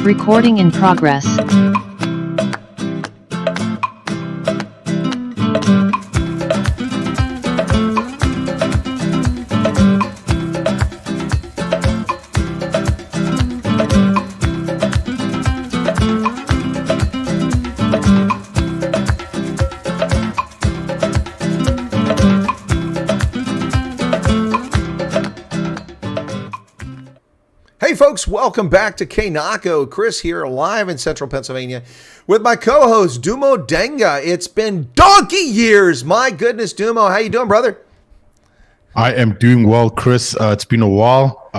Recording in progress. Hey folks, welcome back to Nako. Chris here, live in central Pennsylvania with my co-host Dumo Denga. It's been donkey years. My goodness, Dumo, how you doing, brother? I am doing well, Chris. It's been a while.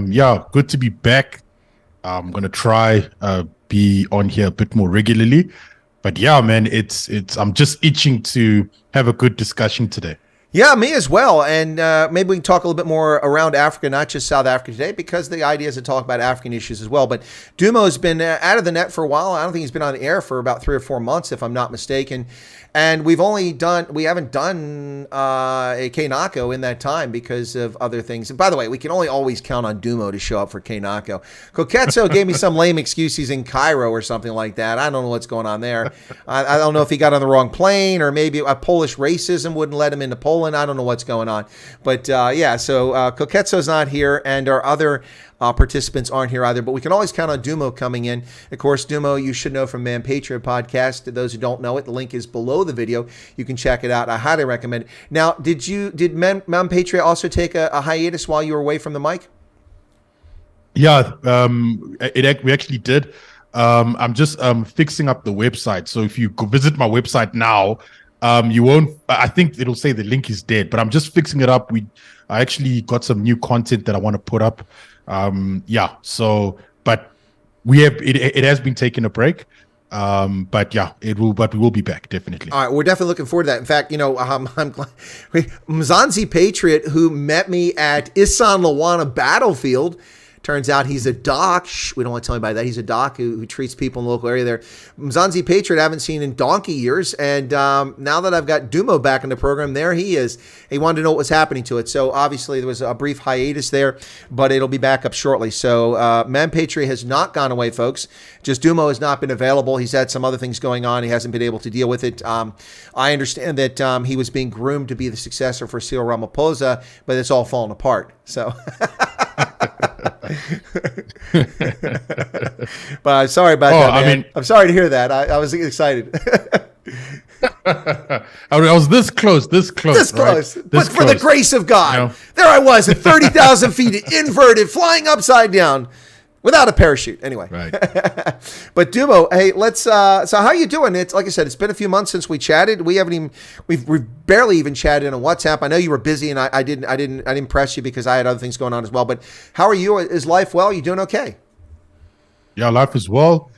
Yeah, good to be back. I'm gonna try be on here a bit more regularly. But yeah, man, it's I'm just itching to have a good discussion today. Yeah, me as well. And maybe we can talk a little bit more around Africa, not just South Africa today, because the idea is to talk about African issues as well. But Dumo's been out of the net for a while. I don't think he's been on air for about 3 or 4 months, if I'm not mistaken. And we haven't done a Nako in that time because of other things. And by the way, we can only always count on Dumo to show up for Nako. Koketso gave me some lame excuse. He's in Cairo or something like that. I don't know what's going on there. I don't know if he got on the wrong plane or maybe a Polish racism wouldn't let him into Poland. I don't know what's going on. But yeah, so Koketso's not here and our other participants aren't here either, but we can always count on Dumo coming in. Of course, Dumo, you should know from Man Patriot podcast. To those who don't know it, the link is below the video. You can check it out. I highly recommend it. Now, did Man Patriot also take a hiatus while you were away from the mic? Yeah, we actually did. I'm just fixing up the website. So if you go visit my website now, you won't. I think it'll say the link is dead, but I'm just fixing it up. I actually got some new content that I want to put up. Yeah, so but it has been taking a break, but yeah, we will be back definitely. All right, we're definitely looking forward to that. In fact, you know, I'm glad Mzansi Patriot, who met me at Isan Lawana battlefield. Turns out he's a doc. We don't want to tell anybody that. He's a doc who treats people in the local area there. Mzansi Patriot I haven't seen in donkey years. And now that I've got Dumo back in the program, there he is. He wanted to know what was happening to it. So obviously there was a brief hiatus there, but it'll be back up shortly. So Man Patriot has not gone away, folks. Just Dumo has not been available. He's had some other things going on. He hasn't been able to deal with it. I understand that he was being groomed to be the successor for Cyril Ramaphosa, but it's all fallen apart. So... But I'm sorry about that, man. I mean, I'm sorry to hear that. I was excited. I was this close. But for the grace of God, you know? There I was at 30,000 feet, inverted, flying upside down, without a parachute. Anyway, right. But Dumo, hey, let's. So how you doing? It's like I said, it's been a few months since we chatted. We've barely even chatted on WhatsApp. I know you were busy, and I didn't press you because I had other things going on as well. But how are you? Is life well? You doing okay? Yeah, life is well.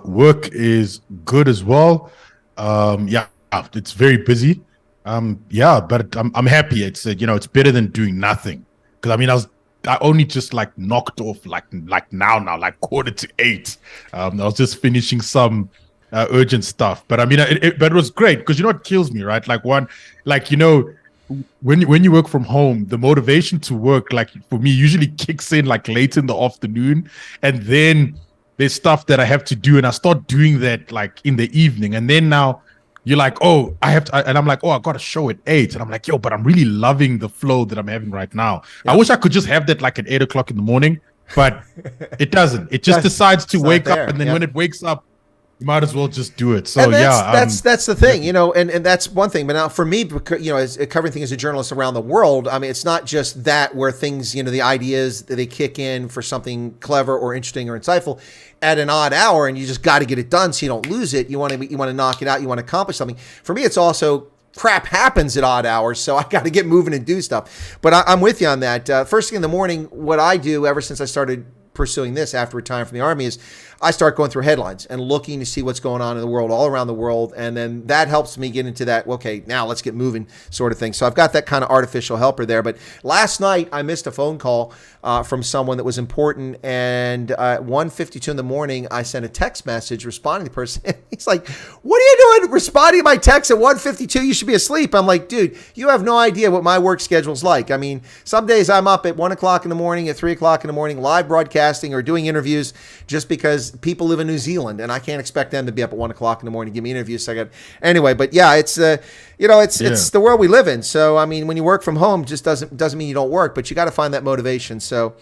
Work is good as well. Yeah, it's very busy. Yeah, but I'm happy. It's it's better than doing nothing. Because I mean, I only just like knocked off like now 7:45. I was just finishing some urgent stuff, but I mean, but it was great because you know what kills me, right? When you work from home, the motivation to work, like for me, usually kicks in like late in the afternoon, and then there's stuff that I have to do, and I start doing that like in the evening, and then now you're like, oh, I have to, and I'm like, oh, I got a show at 8, and I'm like, yo, but I'm really loving the flow that I'm having right now. Yeah. I wish I could just have that like at 8 o'clock in the morning, but it doesn't. It just decides to wake up, and then when it wakes up, you might as well just do it. So that's the thing, and that's one thing. But now for me, as covering things as a journalist around the world, I mean, it's not just that where things, the ideas that they kick in for something clever or interesting or insightful at an odd hour, and you just got to get it done so you don't lose it. You want to knock it out. You want to accomplish something. For me, it's also crap happens at odd hours, so I got to get moving and do stuff. But I'm with you on that. First thing in the morning, what I do ever since I started pursuing this after retiring from the Army is I start going through headlines and looking to see what's going on in the world, all around the world. And then that helps me get into that, okay, now let's get moving sort of thing. So I've got that kind of artificial helper there. But last night I missed a phone call from someone that was important. And at 1:52 in the morning, I sent a text message responding to the person. He's like, what are you doing responding to my text at 1:52? You should be asleep. I'm like, dude, you have no idea what my work schedule's like. I mean, some days I'm up at 1 o'clock in the morning, at 3 o'clock in the morning, live broadcasting or doing interviews just because people live in New Zealand and I can't expect them to be up at 1 o'clock in the morning to give me interviews. So I got, anyway, but yeah, it's, it's the world we live in. So, I mean, when you work from home, just doesn't mean you don't work, but you got to find that motivation. So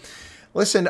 listen,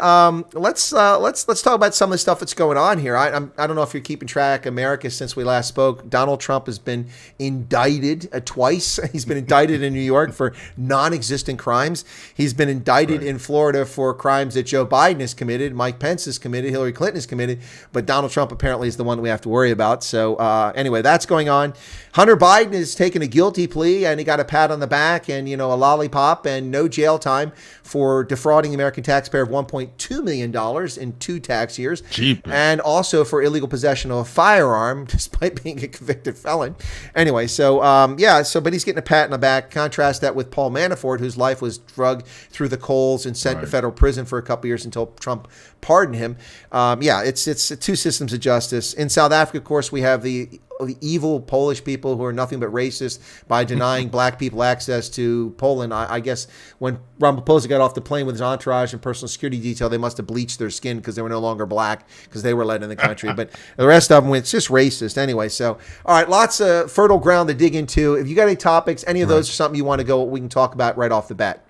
let's talk about some of the stuff that's going on here. I don't know if you're keeping track. America, since we last spoke, Donald Trump has been indicted twice. He's been indicted in New York for non-existent crimes. He's been indicted in Florida for crimes that Joe Biden has committed, Mike Pence has committed, Hillary Clinton has committed, but Donald Trump apparently is the one that we have to worry about. So anyway, that's going on. Hunter Biden has taken a guilty plea and he got a pat on the back and, a lollipop and no jail time for defrauding the American taxpayer of $1.2 million in 2 tax years. Jeepers. And also for illegal possession of a firearm, despite being a convicted felon. Anyway, but he's getting a pat on the back. Contrast that with Paul Manafort, whose life was dragged through the coals and sent to federal prison for a couple years until Trump pardoned him. It's 2 systems of justice. In South Africa, of course, we have the evil Polish people who are nothing but racist by denying black people access to Poland. I guess when Ramaphosa got off the plane with his entourage and personal security detail, they must have bleached their skin because they were no longer black because they were let in the country. But the rest of them, it's just racist anyway. So, all right, lots of fertile ground to dig into. If you got any topics, any of those are something you want to go, we can talk about right off the bat.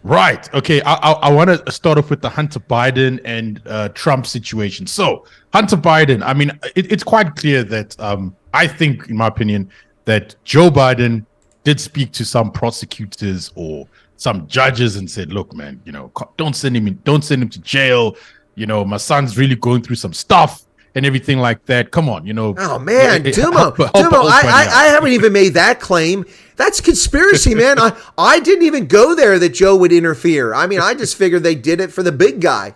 Right. Okay. I want to start off with the Hunter Biden and Trump situation. So Hunter Biden, I mean, it's quite clear that I think, in my opinion, that Joe Biden did speak to some prosecutors or some judges and said, look, man, don't send him to jail. My son's really going through some stuff and everything like that. Come on, Oh man, Dumo, I haven't even made that claim. That's conspiracy, man. I didn't even go there that Joe would interfere. I mean, I just figured they did it for the big guy.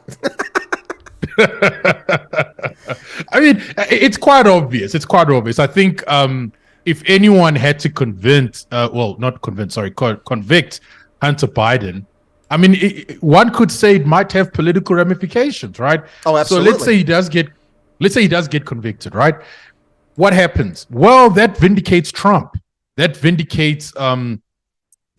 I mean, it's quite obvious. I think if anyone had to convict Hunter Biden, I mean, one could say it might have political ramifications, right? Oh, absolutely. So let's say he does get convicted, right? What happens? Well, that vindicates Trump. That vindicates the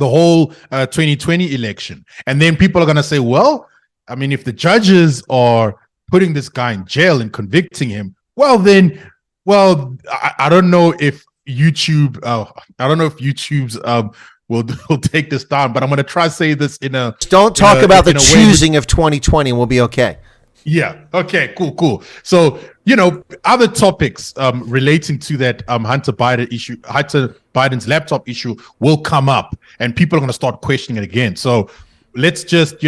whole 2020 election. And then people are going to say, well, I mean, if the judges are putting this guy in jail and convicting him, I don't know if YouTube's will take this down, but I'm going to try to say this in a... Don't talk about the choosing of 2020 and we'll be okay. Yeah. Okay, cool. So, other topics relating to that Hunter Biden's laptop issue will come up and people are going to start questioning it again. So let's just,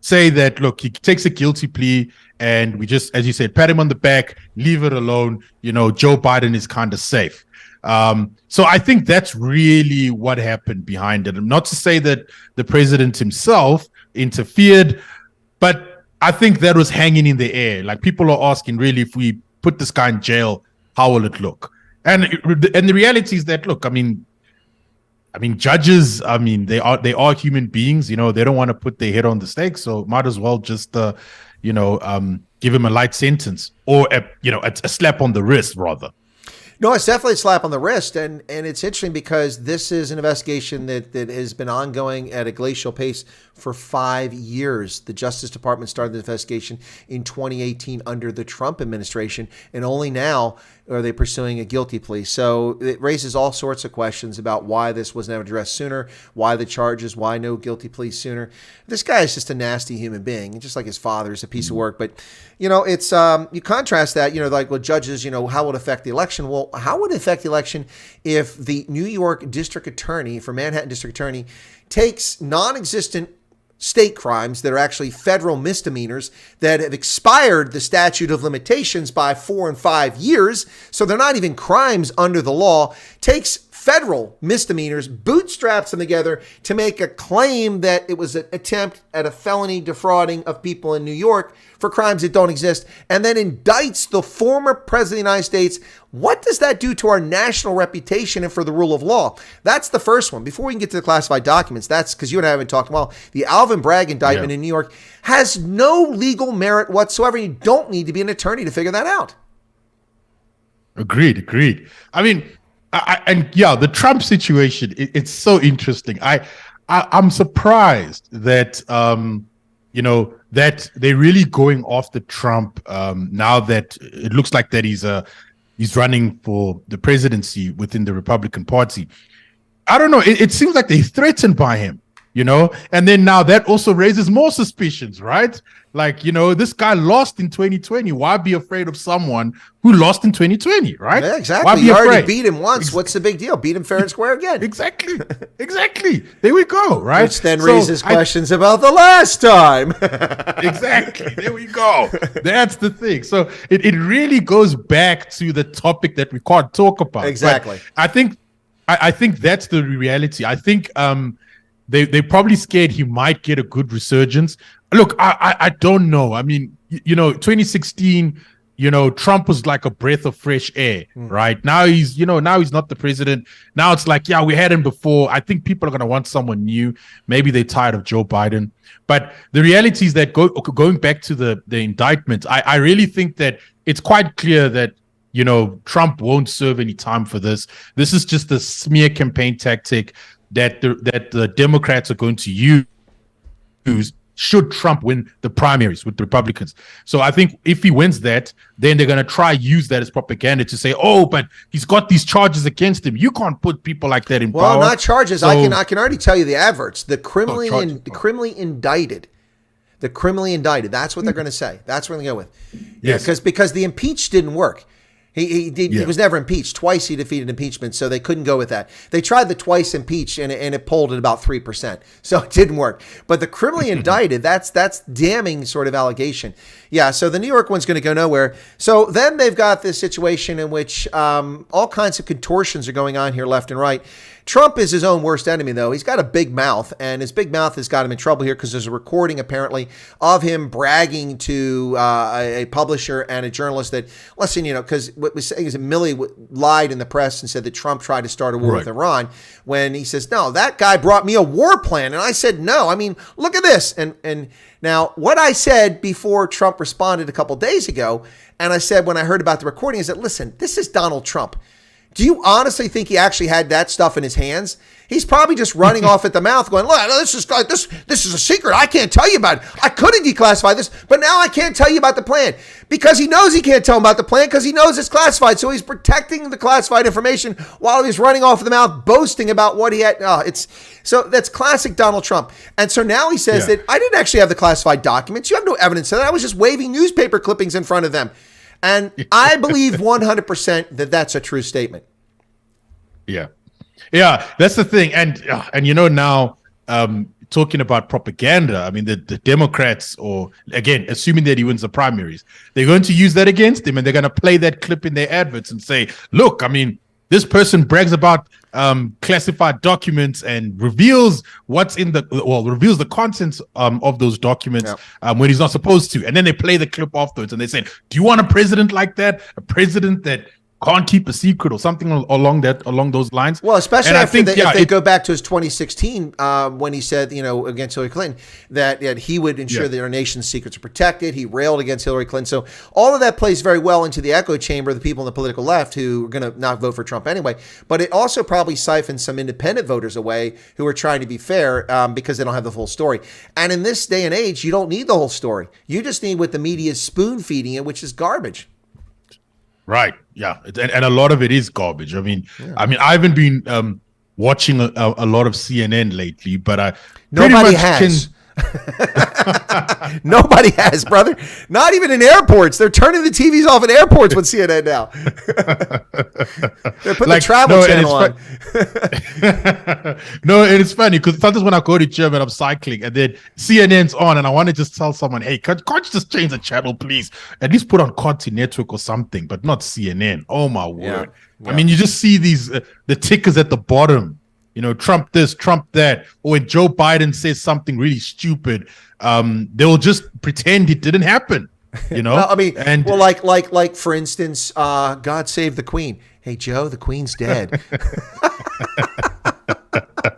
say that, look, he takes a guilty plea and we just, as you said, pat him on the back, leave it alone. Joe Biden is kind of safe. So I think that's really what happened behind it. Not to say that the president himself interfered, but I think that was hanging in the air. Like, people are asking, really, if we put this guy in jail, how will it look? And the reality is that, look, I mean, judges, I mean, they are human beings. They don't want to put their head on the stake, so might as well just give him a light sentence or a slap on the wrist rather. No, it's definitely a slap on the wrist, and it's interesting because this is an investigation that has been ongoing at a glacial pace for 5 years. The Justice Department started the investigation in 2018 under the Trump administration, and only now are they pursuing a guilty plea. So it raises all sorts of questions about why this was never addressed sooner, why the charges, why no guilty plea sooner. This guy is just a nasty human being, just like his father is a piece of work. But, it's you contrast that, like with judges, how would it affect the election? Well, how would it affect the election if the New York District Attorney, for Manhattan District Attorney, takes non-existent state crimes that are actually federal misdemeanors that have expired the statute of limitations by 4 and 5 years, so they're not even crimes under the law, takes federal misdemeanors, bootstraps them together to make a claim that it was an attempt at a felony defrauding of people in New York for crimes that don't exist, and then indicts the former president of the United States. What does that do to our national reputation and for the rule of law? That's the first one. Before we can get to the classified documents, that's because you and I haven't talked in a while. The Alvin Bragg indictment in New York has no legal merit whatsoever. You don't need to be an attorney to figure that out. Agreed. I mean, the Trump situation, it's so interesting. I'm surprised that, that they're really going after Trump now that it looks like that he's running for the presidency within the Republican Party. I don't know. It seems like they're threatened by him, and then now that also raises more suspicions, right? Like, this guy lost in 2020. Why be afraid of someone who lost in 2020, right? Yeah, exactly. Why be you afraid? Already beat him once. What's the big deal? Beat him fair and square again. Exactly. There we go, right? Which then raises questions about the last time. Exactly. There we go. That's the thing. So it really goes back to the topic that we can't talk about. Exactly. But I think that's the reality. I think they're probably scared he might get a good resurgence. Look, I don't know. I mean, 2016, Trump was like a breath of fresh air, right? Now he's not the president. Now it's like, we had him before. I think people are going to want someone new. Maybe they're tired of Joe Biden. But the reality is that going back to the indictment, I really think that it's quite clear that, Trump won't serve any time for this. This is just a smear campaign tactic that the Democrats are going to use should Trump win the primaries with the Republicans. So I think if he wins that, then they're going to try use that as propaganda to say, oh, but he's got these charges against him. You can't put people like that in power. Well, not charges. So, I can already tell you the adverts. The criminally indicted. The criminally indicted. That's what they're going to say. That's what they're going to go with. Yes. Yeah, because the impeached didn't work. He was never impeached. Twice he defeated impeachment, so they couldn't go with that. They tried the twice impeach, and it polled at about 3%, so it didn't work. But the criminally indicted, that's damning sort of allegation. Yeah, so the New York one's going to go nowhere. So then they've got this situation in which all kinds of contortions are going on here left and right. Trump is his own worst enemy, though. He's got a big mouth, and his big mouth has got him in trouble here because there's a recording, apparently, of him bragging to a publisher and a journalist that, listen, because what we're saying is that Milley lied in the press and said that Trump tried to start a war with Iran, when he says, no, that guy brought me a war plan. And I said, no, I mean, look at this. And now what I said before Trump responded a couple days ago, and I said when I heard about the recording, is that, listen, this is Donald Trump. Do you honestly think he actually had that stuff in his hands? He's probably just running off at the mouth going, look, this is a secret. I can't tell you about it. I couldn't declassify this, but now I can't tell you about the plan. Because he knows he can't tell him about the plan because he knows it's classified. So he's protecting the classified information while he's running off at the mouth, boasting about what he had. So that's classic Donald Trump. And so now he says that I didn't actually have the classified documents. You have no evidence of that. I was just waving newspaper clippings in front of them. And I believe 100% that that's a true statement. Yeah, that's the thing. And now talking about propaganda, I mean, the Democrats, or again, assuming that he wins the primaries, they're going to use that against him, and they're going to play that clip in their adverts and say, look, I mean, this person brags about classified documents and reveals reveals the contents of those documents when he's not supposed to. And then they play the clip afterwards and they say, do you want a president like that? A president that can't keep a secret or something along those lines? Well, especially if they go back to his 2016 when he said, against Hillary Clinton, that he would ensure that our nation's secrets are protected. He railed against Hillary Clinton. So all of that plays very well into the echo chamber of the people in the political left who are going to not vote for Trump anyway. But it also probably siphons some independent voters away who are trying to be fair because they don't have the full story. And in this day and age, you don't need the whole story. You just need what the media is spoon feeding it, which is garbage. Right. Yeah. And a lot of it is garbage. I mean, I haven't been watching a lot of CNN lately, but nobody has. Nobody has, brother. Not even in airports. They're turning the TVs off in airports with CNN now. They're putting the travel channel on. No, and it's funny because sometimes when I go to gym and I'm cycling and then CNN's on and I want to just tell someone, hey, can't you just change the channel, please? At least put on Conti Network or something, but not CNN. Oh, my word. Yeah. I mean, you just see these, the tickers at the bottom. You know, Trump this, Trump that. Or when Joe Biden says something really stupid, they'll just pretend it didn't happen. You know, well, I mean, like for instance, God save the Queen. Hey, Joe, the Queen's dead.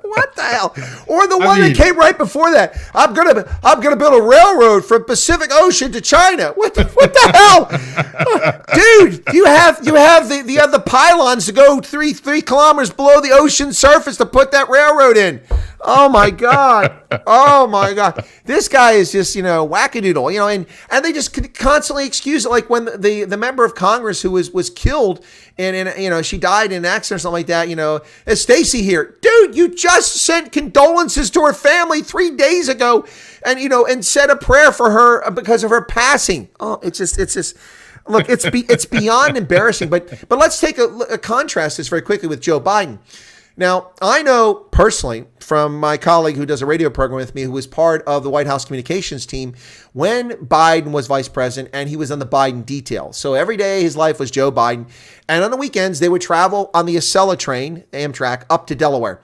What the hell? Or the one that came right before that. I'm gonna build a railroad from Pacific Ocean to China. What the hell, dude? You have the pylons to go three kilometers below the ocean surface to put that railroad in. Oh my God. Oh my God. This guy is just, wackadoodle, and they just constantly excuse it. Like when the member of Congress who was killed and she died in an accident or something like that, is Stacey here? Dude, you just sent condolences to her family 3 days ago and said a prayer for her because of her passing. Oh, it's just look, it's beyond embarrassing, but let's take a contrast this very quickly with Joe Biden. Now, I know personally from my colleague who does a radio program with me, who was part of the White House communications team when Biden was vice president and he was on the Biden detail. So every day his life was Joe Biden. And on the weekends, they would travel on the Acela train, Amtrak, up to Delaware.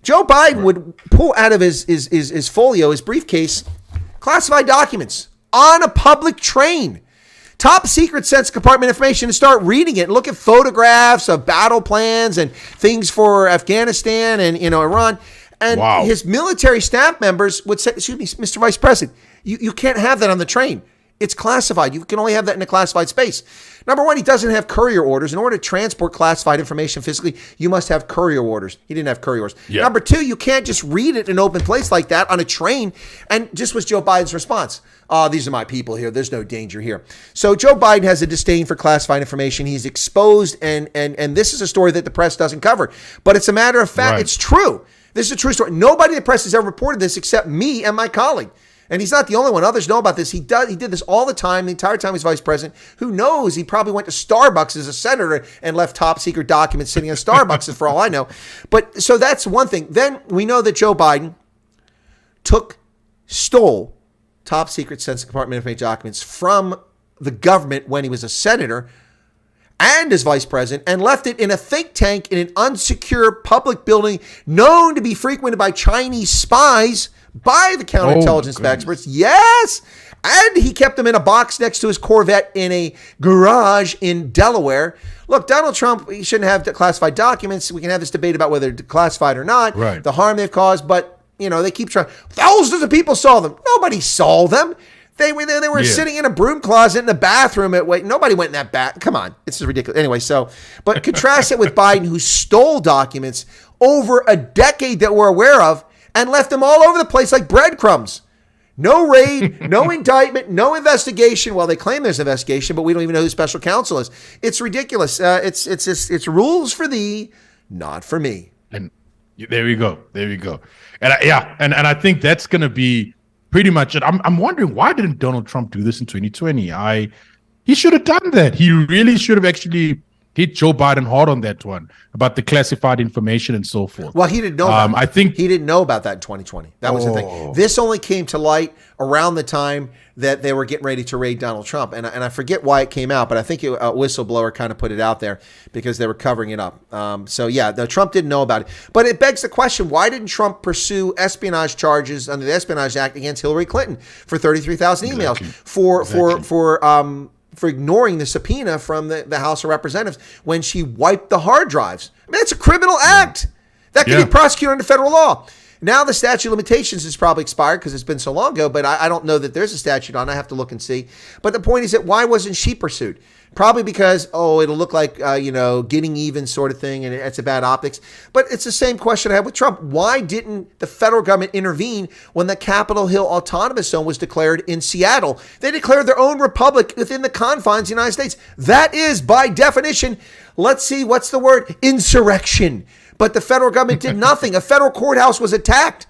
Joe Biden would pull out of his folio, his briefcase, classified documents on a public train. Top secret Senate Department information, and start reading it and look at photographs of battle plans and things for Afghanistan and Iran. And his military staff members would say, excuse me, Mr. Vice President, you can't have that on the train. It's classified. You can only have that in a classified space. Number one, he doesn't have courier orders. In order to transport classified information physically, you must have courier orders. He didn't have courier orders. Yeah. Number two, you can't just read it in an open place like that on a train. And just was Joe Biden's response. These are my people here. There's no danger here. So Joe Biden has a disdain for classified information. He's exposed, and this is a story that the press doesn't cover. But it's a matter of fact. Right. It's true. This is a true story. Nobody in the press has ever reported this except me and my colleague. And he's not the only one. Others know about this. He did this all the time, the entire time he's vice president. Who knows? He probably went to Starbucks as a senator and left top secret documents sitting in Starbucks, for all I know. But so that's one thing. Then we know that Joe Biden stole top secret Senate Department information documents from the government when he was a senator and as vice president, and left it in a think tank in an unsecured public building known to be frequented by Chinese spies by the counterintelligence experts. Yes. And he kept them in a box next to his Corvette in a garage in Delaware. Look, Donald Trump, he shouldn't have classified documents. We can have this debate about whether they're classified or not, the harm they've caused, but they keep trying. Thousands of people saw them. Nobody saw them. They were sitting in a broom closet in the bathroom nobody went in that bath. Come on. It's ridiculous. Anyway, but contrast it with Biden, who stole documents over a decade that we're aware of and left them all over the place like breadcrumbs. No raid, no indictment, no investigation. Well, they claim there's an investigation, but we don't even know who special counsel is. It's ridiculous. It's rules for thee, not for me. And there we go. And I think that's going to be pretty much it. I'm wondering, why didn't Donald Trump do this in 2020? He should have done that. He really should have actually hit Joe Biden hard on that one about the classified information and so forth. Well, he didn't know. I think he didn't know about that in 2020. That was the thing. This only came to light around the time that they were getting ready to raid Donald Trump, and I forget why it came out, but I think a whistleblower kind of put it out there because they were covering it up. Trump didn't know about it, but it begs the question: why didn't Trump pursue espionage charges under the Espionage Act against Hillary Clinton for 33,000 emails for ignoring the subpoena from the House of Representatives when she wiped the hard drives? I mean, it's a criminal act that can be prosecuted under federal law. Now the statute of limitations is probably expired because it's been so long ago, but I don't know that there's a statute on. I have to look and see. But the point is that why wasn't she pursued? Probably because, it'll look like, getting even sort of thing, and it's a bad optics. But it's the same question I had with Trump. Why didn't the federal government intervene when the Capitol Hill Autonomous Zone was declared in Seattle? They declared their own republic within the confines of the United States. That is, by definition, let's see, what's the word? Insurrection. But the federal government did nothing. A federal courthouse was attacked.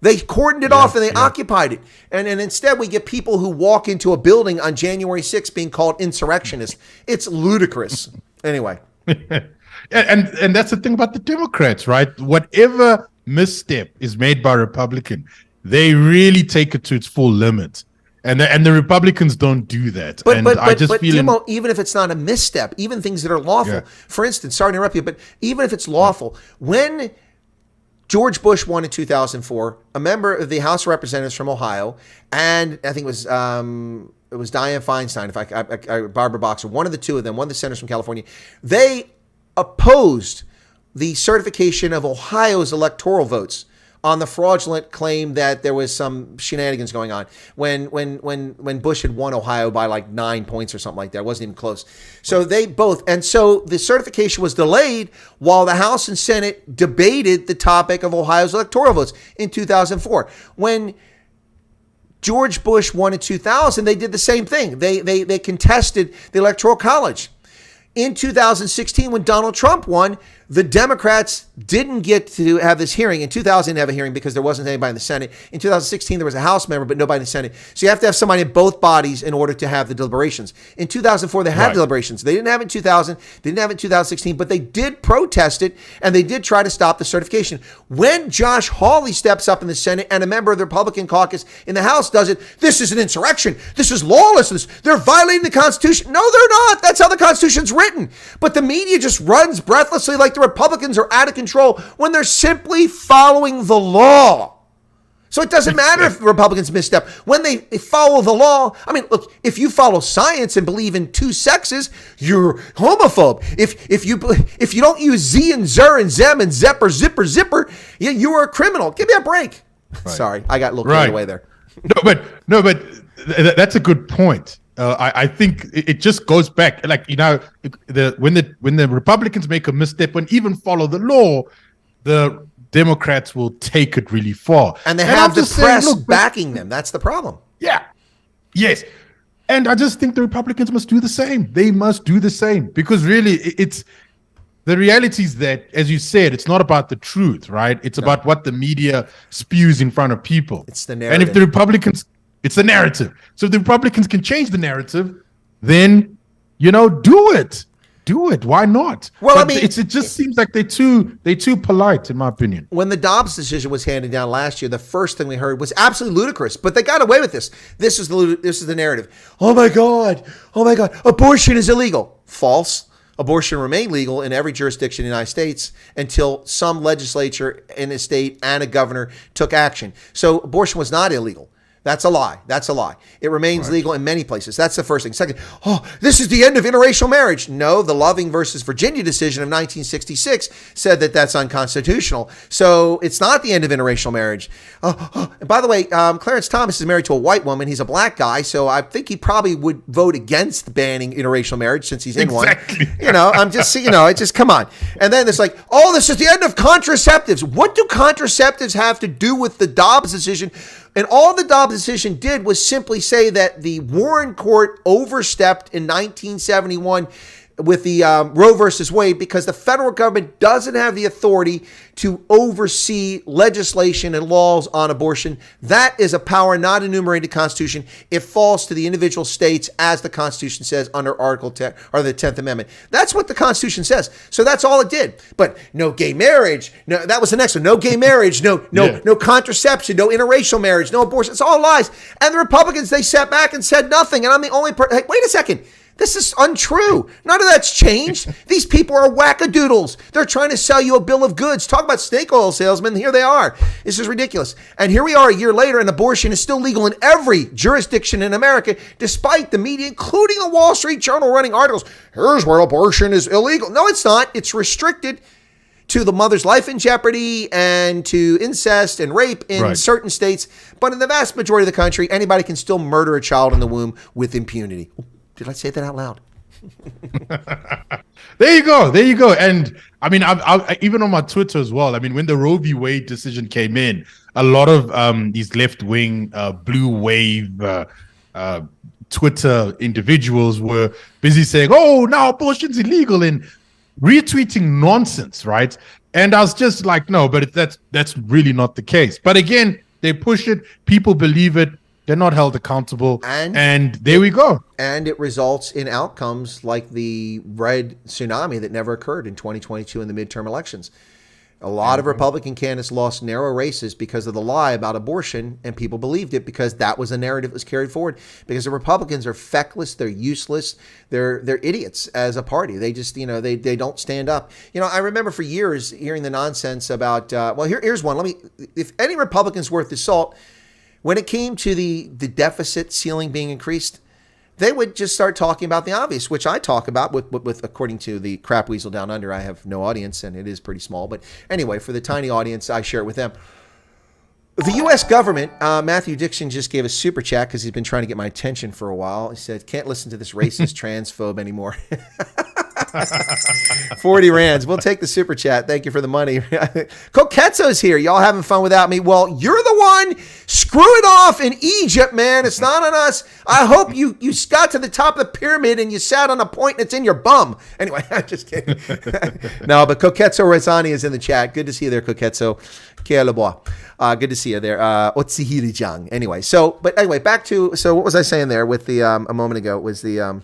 They cordoned it off and they occupied it. And instead we get people who walk into a building on January 6th being called insurrectionists. It's ludicrous. Anyway. And that's the thing about the Democrats, right? Whatever misstep is made by a Republican, they really take it to its full limit. And the Republicans don't do that. But Dumo, even if it's not a misstep, even things that are lawful, for instance, sorry to interrupt you, but even if it's lawful, when George Bush won in 2004, a member of the House of Representatives from Ohio, and I think it was Dianne Feinstein, Barbara Boxer, one of the two of them, one of the senators from California, they opposed the certification of Ohio's electoral votes on the fraudulent claim that there was some shenanigans going on when Bush had won Ohio by like 9 points or something like that. It wasn't even close. So they both, and so the certification was delayed while the House and Senate debated the topic of Ohio's electoral votes in 2004. When George Bush won in 2000, they did the same thing. They contested the Electoral College. In 2016, when Donald Trump won, the Democrats didn't get to have this hearing. In 2000, they didn't have a hearing because there wasn't anybody in the Senate. In 2016, there was a House member, but nobody in the Senate. So you have to have somebody in both bodies in order to have the deliberations. In 2004, they had deliberations. They didn't have it in 2000. They didn't have it in 2016, but they did protest it, and they did try to stop the certification. When Josh Hawley steps up in the Senate and a member of the Republican caucus in the House does it, this is an insurrection. This is lawlessness. They're violating the Constitution. No, they're not. That's how the Constitution's written. But the media just runs breathlessly like the Republicans are out of control when they're simply following the law. So it doesn't matter if the Republicans misstep. When they follow the law, I mean, look, if you follow science and believe in two sexes, you're homophobe. If you don't use Z and Zer and Zem and Zepper, Zipper, you are a criminal. Give me a break. Right. Sorry, I got a little carried away there. No, but that's a good point. I think it just goes back, like, you know, when the Republicans make a misstep and even follow the law, the Democrats will take it really far. And they have the press backing them. That's the problem. Yeah. Yes. And I just think the Republicans must do the same. They must do the same, because really it's the reality is that, as you said, it's not about the truth, right? It's about what the media spews in front of people. It's the narrative. And if the Republicans... It's the narrative. So if the Republicans can change the narrative, then, you know, do it. Do it. Why not? Well, but I mean, it just seems like they're too polite, in my opinion. When the Dobbs decision was handed down last year, the first thing we heard was absolutely ludicrous, but they got away with this. This is the narrative. Oh my God, abortion is illegal. False. Abortion remained legal in every jurisdiction in the United States until some legislature in a state and a governor took action. So abortion was not illegal. That's a lie. That's a lie. It remains legal in many places. That's the first thing. Second, this is the end of interracial marriage. No, the Loving versus Virginia decision of 1966 said that that's unconstitutional. So it's not the end of interracial marriage. And by the way, Clarence Thomas is married to a white woman. He's a black guy, so I think he probably would vote against banning interracial marriage since he's in one. You know, I'm just, you know, it just, come on. And then it's like, this is the end of contraceptives. What do contraceptives have to do with the Dobbs decision? And all the Dobbs decision did was simply say that the Warren Court overstepped in 1971 with the Roe versus Wade, because the federal government doesn't have the authority to oversee legislation and laws on abortion. That is a power not enumerated in the Constitution. It falls to the individual states, as the Constitution says under Article 10 or the 10th Amendment. That's what the Constitution says. So that's all it did. But no gay marriage. No, that was the next one. No gay marriage. No contraception. No interracial marriage. No abortion. It's all lies. And the Republicans, they sat back and said nothing. And I'm the only person. Hey, wait a second. This is untrue. None of that's changed. These people are wackadoodles. They're trying to sell you a bill of goods. Talk about snake oil salesmen. Here they are. This is ridiculous. And here we are a year later, and abortion is still legal in every jurisdiction in America, despite the media, including the Wall Street Journal, running articles. Here's where abortion is illegal. No, it's not. It's restricted to the mother's life in jeopardy and to incest and rape in certain states. But in the vast majority of the country, anybody can still murder a child in the womb with impunity. Did I say that out loud? There you go. And I mean, I even on my Twitter as well. I mean, when the Roe v. Wade decision came in, a lot of these left-wing blue wave Twitter individuals were busy saying, now abortion's illegal, and retweeting nonsense, right? And I was just like, no, but that's really not the case. But again, they push it, people believe it, they're not held accountable, and there we go. And it results in outcomes like the red tsunami that never occurred in 2022 in the midterm elections. A lot of Republican candidates lost narrow races because of the lie about abortion, and people believed it because that was a narrative that was carried forward. Because the Republicans are feckless, they're useless, they're idiots as a party. They just, they don't stand up. I remember for years hearing the nonsense about, here's one. If any Republicans worth the salt, when it came to the deficit ceiling being increased, they would just start talking about the obvious, which I talk about with according to the crap weasel down under. I have no audience, and it is pretty small. But anyway, for the tiny audience, I share it with them. The U.S. government, Matthew Dixon just gave a super chat because he's been trying to get my attention for a while. He said, can't listen to this racist transphobe anymore. 40 rands. We'll take the super chat. Thank you for the money. Koketso's here. Y'all having fun without me? Well, you're the one screwing off in Egypt, man. It's not on us. I hope you got to the top of the pyramid and you sat on a point that's in your bum. Anyway, I'm just kidding. No, but Koketso Rezani is in the chat. Good to see you there, Koketso. Kia le bois. Good to see you there. Otsihiri-jang. Anyway, back to, what was I saying there with the, a moment ago was the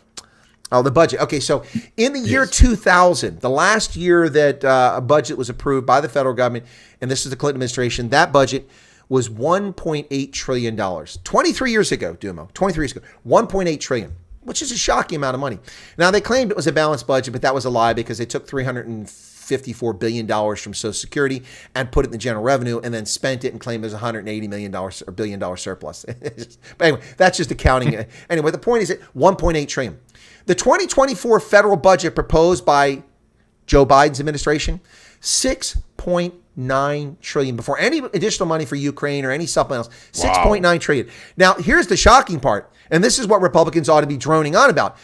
budget. Okay, so in the year 2000, the last year that a budget was approved by the federal government, and this is the Clinton administration, that budget was $1.8 trillion. 23 years ago, Dumo, 23 years ago, $1.8 trillion, which is a shocking amount of money. Now, they claimed it was a balanced budget, but that was a lie because they took $354 billion from Social Security and put it in the general revenue and then spent it and claimed there's $180 million or $1 billion surplus. But anyway, that's just accounting. Anyway, the point is that $1.8 trillion. The 2024 federal budget proposed by Joe Biden's administration, $6.9 trillion before any additional money for Ukraine or any supplementals, $6.9 trillion. Now, here's the shocking part, and this is what Republicans ought to be droning on about.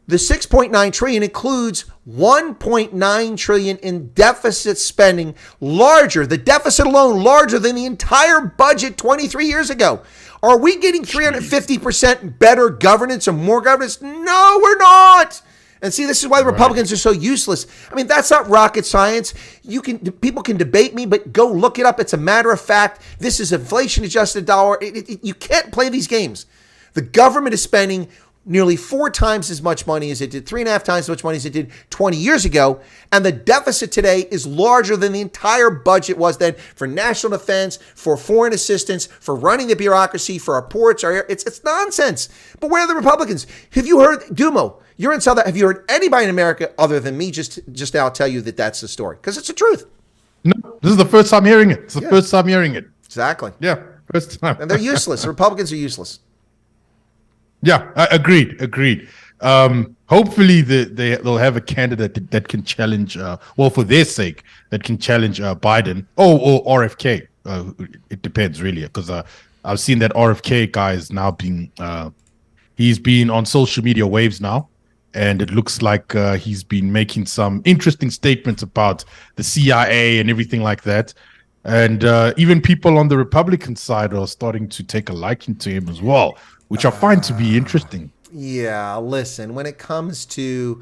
The $6.9 trillion includes $1.9 trillion in deficit spending, the deficit alone larger than the entire budget 23 years ago. Are we getting 350% better governance or more governance? No, we're not. And see, this is why the Republicans are so useless. I mean, that's not rocket science. People can debate me, but go look it up. It's a matter of fact. This is inflation-adjusted dollar. You can't play these games. The government is spending nearly 4 times as much money as it did, 3.5 times as much money as it did 20 years ago. And the deficit today is larger than the entire budget was then for national defense, for foreign assistance, for running the bureaucracy, for our ports, our air. It's nonsense. But where are the Republicans? Have you heard, Dumo, you're in South Africa. Have you heard anybody in America other than me just now tell you that that's the story? Because it's the truth. No, this is the first time hearing it. It's the first time hearing it. Exactly. Yeah, first time. And they're useless. The Republicans are useless. Yeah, agreed. Hopefully they'll have a candidate that can challenge, for their sake, that can challenge Biden or RFK. It depends really, because I've seen that RFK guy is now he's been on social media waves now, and it looks like he's been making some interesting statements about the CIA and everything like that. And even people on the Republican side are starting to take a liking to him as well, which I find to be interesting. Yeah, listen, when it comes to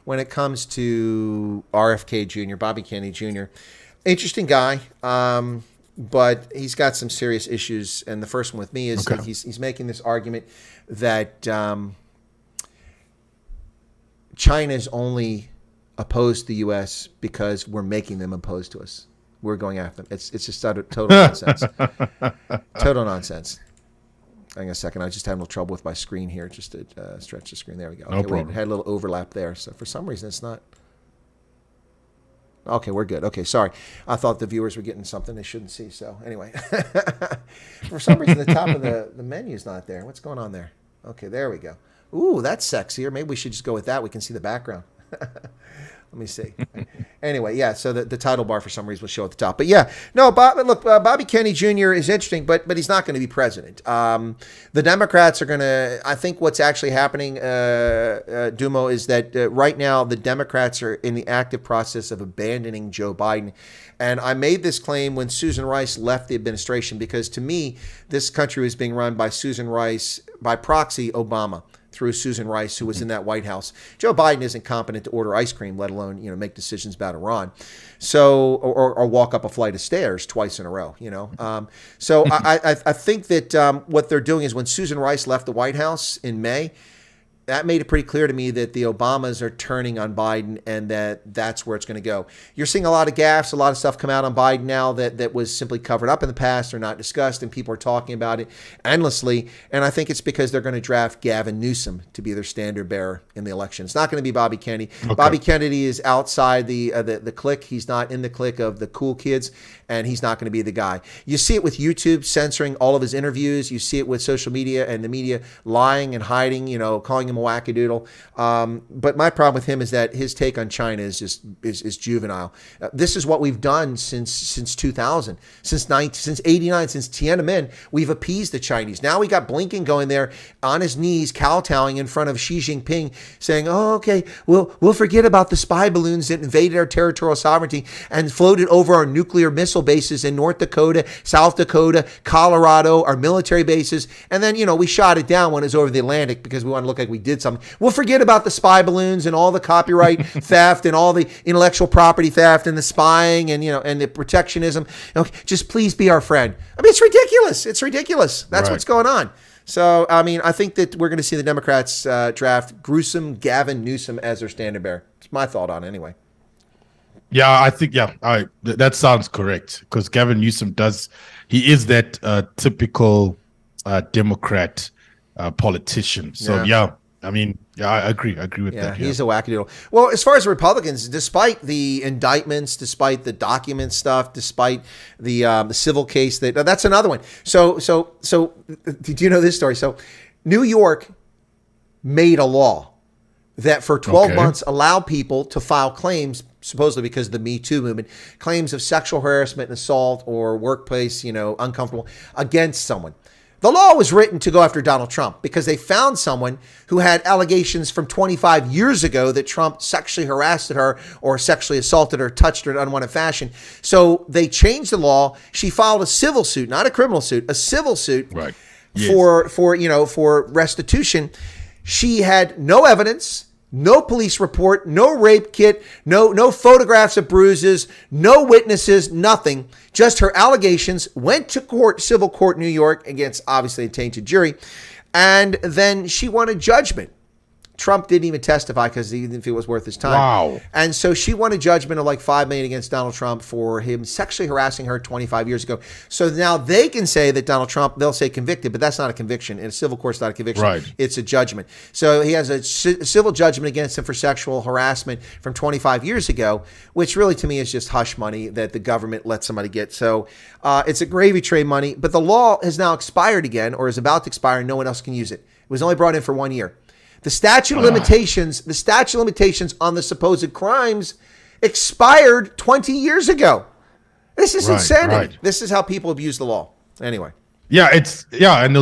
RFK Jr., Bobby Kennedy Jr., interesting guy, but he's got some serious issues. And the first one with me is that he's making this argument that China is only opposed to the U.S. because we're making them opposed to us. We're going after them. It's just total nonsense. Total nonsense. Hang on a second. I just have a little trouble with my screen here. Just to stretch the screen. There we go. Okay, no problem. We had a little overlap there. So for some reason, it's not. Okay, we're good. Okay, sorry. I thought the viewers were getting something they shouldn't see. So anyway, for some reason, the top of the menu is not there. What's going on there? Okay, there we go. Ooh, that's sexier. Maybe we should just go with that. We can see the background. Let me see. Anyway, yeah, so the title bar for some reason will show at the top. But yeah, no, Bobby Kennedy Jr. is interesting, but he's not going to be president. The Democrats are going to, I think what's actually happening, Dumo, is that right now the Democrats are in the active process of abandoning Joe Biden. And I made this claim when Susan Rice left the administration, because to me, this country was being run by Susan Rice, by proxy, Obama. through Susan Rice, who was in that White House. Joe Biden isn't competent to order ice cream, let alone, make decisions about Iran. So, or walk up a flight of stairs twice in a row, So I think that what they're doing is when Susan Rice left the White House in May, that made it pretty clear to me that the Obamas are turning on Biden and that's where it's going to go. You're seeing a lot of gaffes, a lot of stuff come out on Biden now that was simply covered up in the past or not discussed, and people are talking about it endlessly. And I think it's because they're going to draft Gavin Newsom to be their standard bearer in the election. It's not going to be Bobby Kennedy. Okay. Bobby Kennedy is outside the clique. He's not in the clique of the cool kids, and he's not going to be the guy. You see it with YouTube censoring all of his interviews. You see it with social media and the media lying and hiding, calling him a wackadoodle. But my problem with him is that his take on China is juvenile. This is what we've done since 2000, since 89, since Tiananmen. We've appeased the Chinese. Now we got Blinken going there on his knees, kowtowing in front of Xi Jinping, saying, "Oh, okay, we'll forget about the spy balloons that invaded our territorial sovereignty and floated over our nuclear missile bases in North Dakota, South Dakota, Colorado, our military bases. And then, we shot it down when it was over the Atlantic because we want to look like we did something. We'll forget about the spy balloons and all the copyright theft and all the intellectual property theft and the spying and, and the protectionism. Okay, just please be our friend." I mean, it's ridiculous. It's ridiculous. That's what's going on. So, I mean, I think that we're going to see the Democrats draft gruesome Gavin Newsom as their standard bearer. It's my thought on it anyway. Yeah, I think, that sounds correct, because Gavin Newsom he is that typical Democrat politician. So, I agree with that. He's a wackadoodle. Well, as far as Republicans, despite the indictments, despite the document stuff, despite the civil case, that's another one. So did you know this story? So New York made a law that for 12 months allowed people to file claims, supposedly because of the Me Too movement, claims of sexual harassment and assault or workplace, uncomfortable against someone. The law was written to go after Donald Trump because they found someone who had allegations from 25 years ago that Trump sexually harassed her or sexually assaulted her, touched her in unwanted fashion. So they changed the law. She filed a civil suit, not a criminal suit, a civil suit for restitution. She had no evidence, no police report, no rape kit, no photographs of bruises, no witnesses, nothing. Just her allegations, went to court, civil court in New York against obviously a tainted jury, and then she won a judgment. Trump didn't even testify because he didn't feel it was worth his time. Wow. And so she won a judgment of like $5 million against Donald Trump for him sexually harassing her 25 years ago. So now they can say that Donald Trump, they'll say convicted, but that's not a conviction. In a civil court, it's not a conviction. Right. It's a judgment. So he has a civil judgment against him for sexual harassment from 25 years ago, which really to me is just hush money that the government let somebody get. So it's a gravy train money, but the law has now expired again or is about to expire and no one else can use it. It was only brought in for 1 year. The statute of limitations on the supposed crimes expired 20 years ago. This is insanity. Right. This is how people abuse the law. Anyway. Yeah, and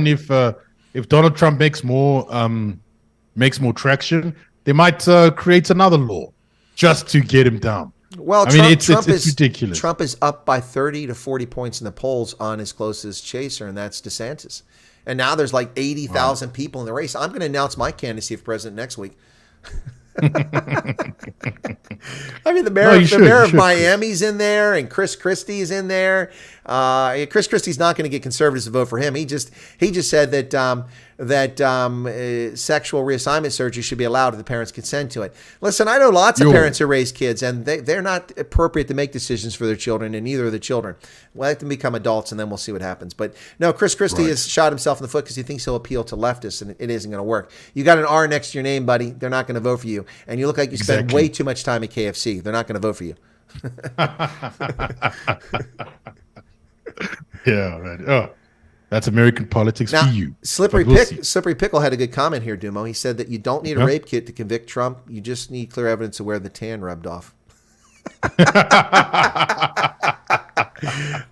if Donald Trump makes more traction, they might create another law just to get him down. Well, it's ridiculous. Trump is up by 30 to 40 points in the polls on his closest chaser, and that's DeSantis. And now there's like 80,000 people in the race. I'm going to announce my candidacy for president next week. I mean, the mayor of Miami's in there, and Chris Christie's in there. Chris Christie's not going to get conservatives to vote for him. He just said that sexual reassignment surgery should be allowed if the parents consent to it. Listen, I know lots of parents who raise kids, and they're not appropriate to make decisions for their children, and neither are the children. Let them become adults, and then we'll see what happens. But no, Chris Christie has shot himself in the foot because he thinks he'll appeal to leftists, and it isn't going to work. You got an R next to your name, buddy. They're not going to vote for you. And you look like you spend way too much time at KFC. They're not going to vote for you. Yeah, man. Oh, that's American politics now, for you. Slippery Pickle had a good comment here, Dumo. He said that you don't need a rape kit to convict Trump. You just need clear evidence of where the tan rubbed off.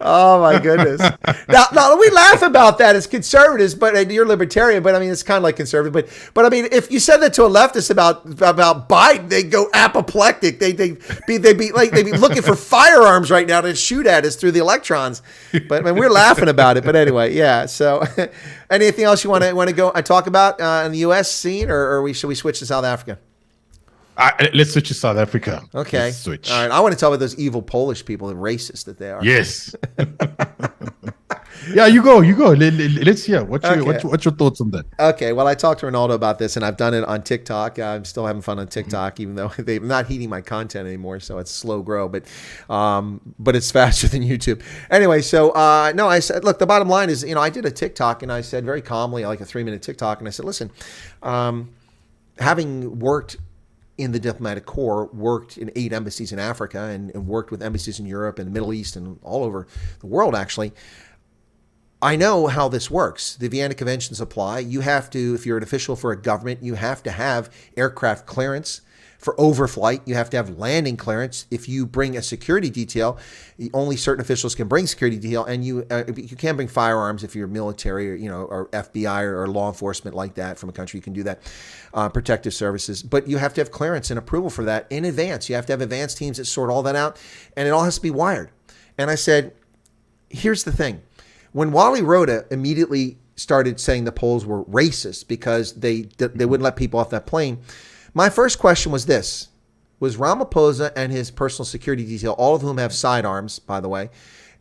Oh my goodness! Now we laugh about that as conservatives, but you're libertarian. But I mean, it's kind of like conservative. But I mean, if you said that to a leftist about Biden, they go apoplectic. They'd be looking for firearms right now to shoot at us through the electrons. But I mean, we're laughing about it. But anyway, yeah. So, anything else you want to go talk about in the U.S. scene, or should we switch to South Africa? Let's switch to South Africa. Okay. Let's switch. All right. I want to talk about those evil Polish people, the racist that they are. Yes. Yeah, you go. Let's hear. What's your thoughts on that? Okay. Well, I talked to Ronaldo about this, and I've done it on TikTok. I'm still having fun on TikTok, even though they're not heeding my content anymore, so it's slow grow. But it's faster than YouTube. Anyway, so no, I said, look, the bottom line is, I did a TikTok, and I said very calmly, like a 3-minute TikTok, and I said, listen, having worked in the diplomatic corps, worked in 8 embassies in Africa and worked with embassies in Europe and the Middle East and all over the world, actually, I know how this works. The Vienna Conventions apply. You have to, if you're an official for a government, you have to have aircraft clearance. For overflight, you have to have landing clearance. If you bring a security detail, only certain officials can bring security detail, and you can't bring firearms if you're military or FBI or law enforcement like that from a country. You can do that, protective services, but you have to have clearance and approval for that in advance. You have to have advanced teams that sort all that out, and it all has to be wired. And I said, here's the thing: when Wally Rhoda immediately started saying the Poles were racist because they wouldn't let people off that plane, my first question was this: was Ramaphosa and his personal security detail, all of whom have sidearms, by the way,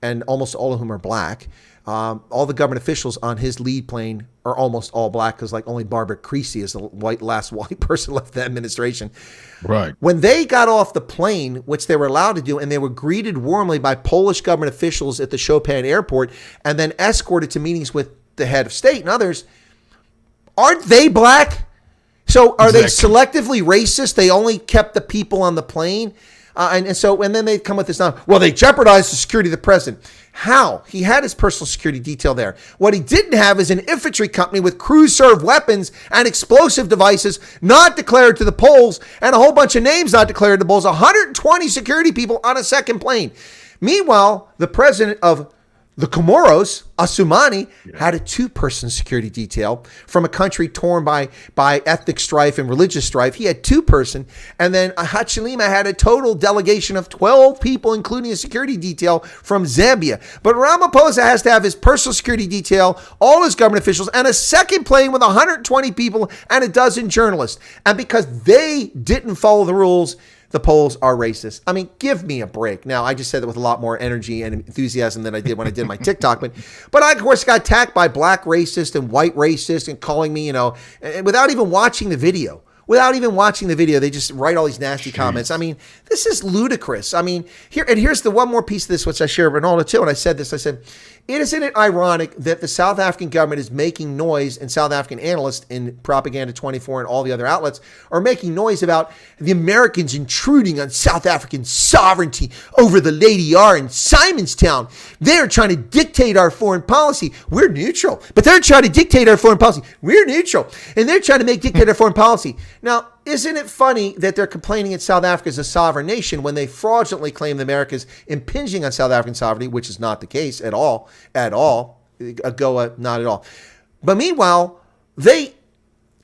and almost all of whom are black, all the government officials on his lead plane are almost all black, because like only Barbara Creasy is the last white person left in the administration. Right. When they got off the plane, which they were allowed to do, and they were greeted warmly by Polish government officials at the Chopin airport and then escorted to meetings with the head of state and others, aren't they black? So are they selectively racist? They only kept the people on the plane? And then they come with this now, well, they jeopardized the security of the president. How? He had his personal security detail there. What he didn't have is an infantry company with crew-served weapons and explosive devices not declared to the Poles, and a whole bunch of names not declared to the Poles, 120 security people on a second plane. Meanwhile, the president of the Comoros, Assoumani, had a 2-person security detail from a country torn by ethnic strife and religious strife. He had 2-person. And then Hichilema had a total delegation of 12 people, including a security detail from Zambia. But Ramaphosa has to have his personal security detail, all his government officials, and a second plane with 120 people and a dozen journalists. And because they didn't follow the rules, the Poles are racist. I mean, give me a break. Now, I just said that with a lot more energy and enthusiasm than I did when I did my TikTok. But I, of course, got attacked by black racist and white racist and calling me, without even watching the video. They just write all these nasty comments. I mean, this is ludicrous. I mean, here's the one more piece of this, which I shared with Ronaldo too. And I said this, isn't it ironic that the South African government is making noise, and South African analysts in Propaganda 24 and all the other outlets are making noise about the Americans intruding on South African sovereignty over the Lady R in Simonstown. They're trying to dictate our foreign policy. We're neutral, but they're trying to dictate our foreign policy. We're neutral, and they're trying to dictate our foreign policy. Now, isn't it funny that they're complaining that South Africa is a sovereign nation when they fraudulently claim that America is impinging on South African sovereignty, which is not the case at all. AGOA, not at all. But meanwhile, they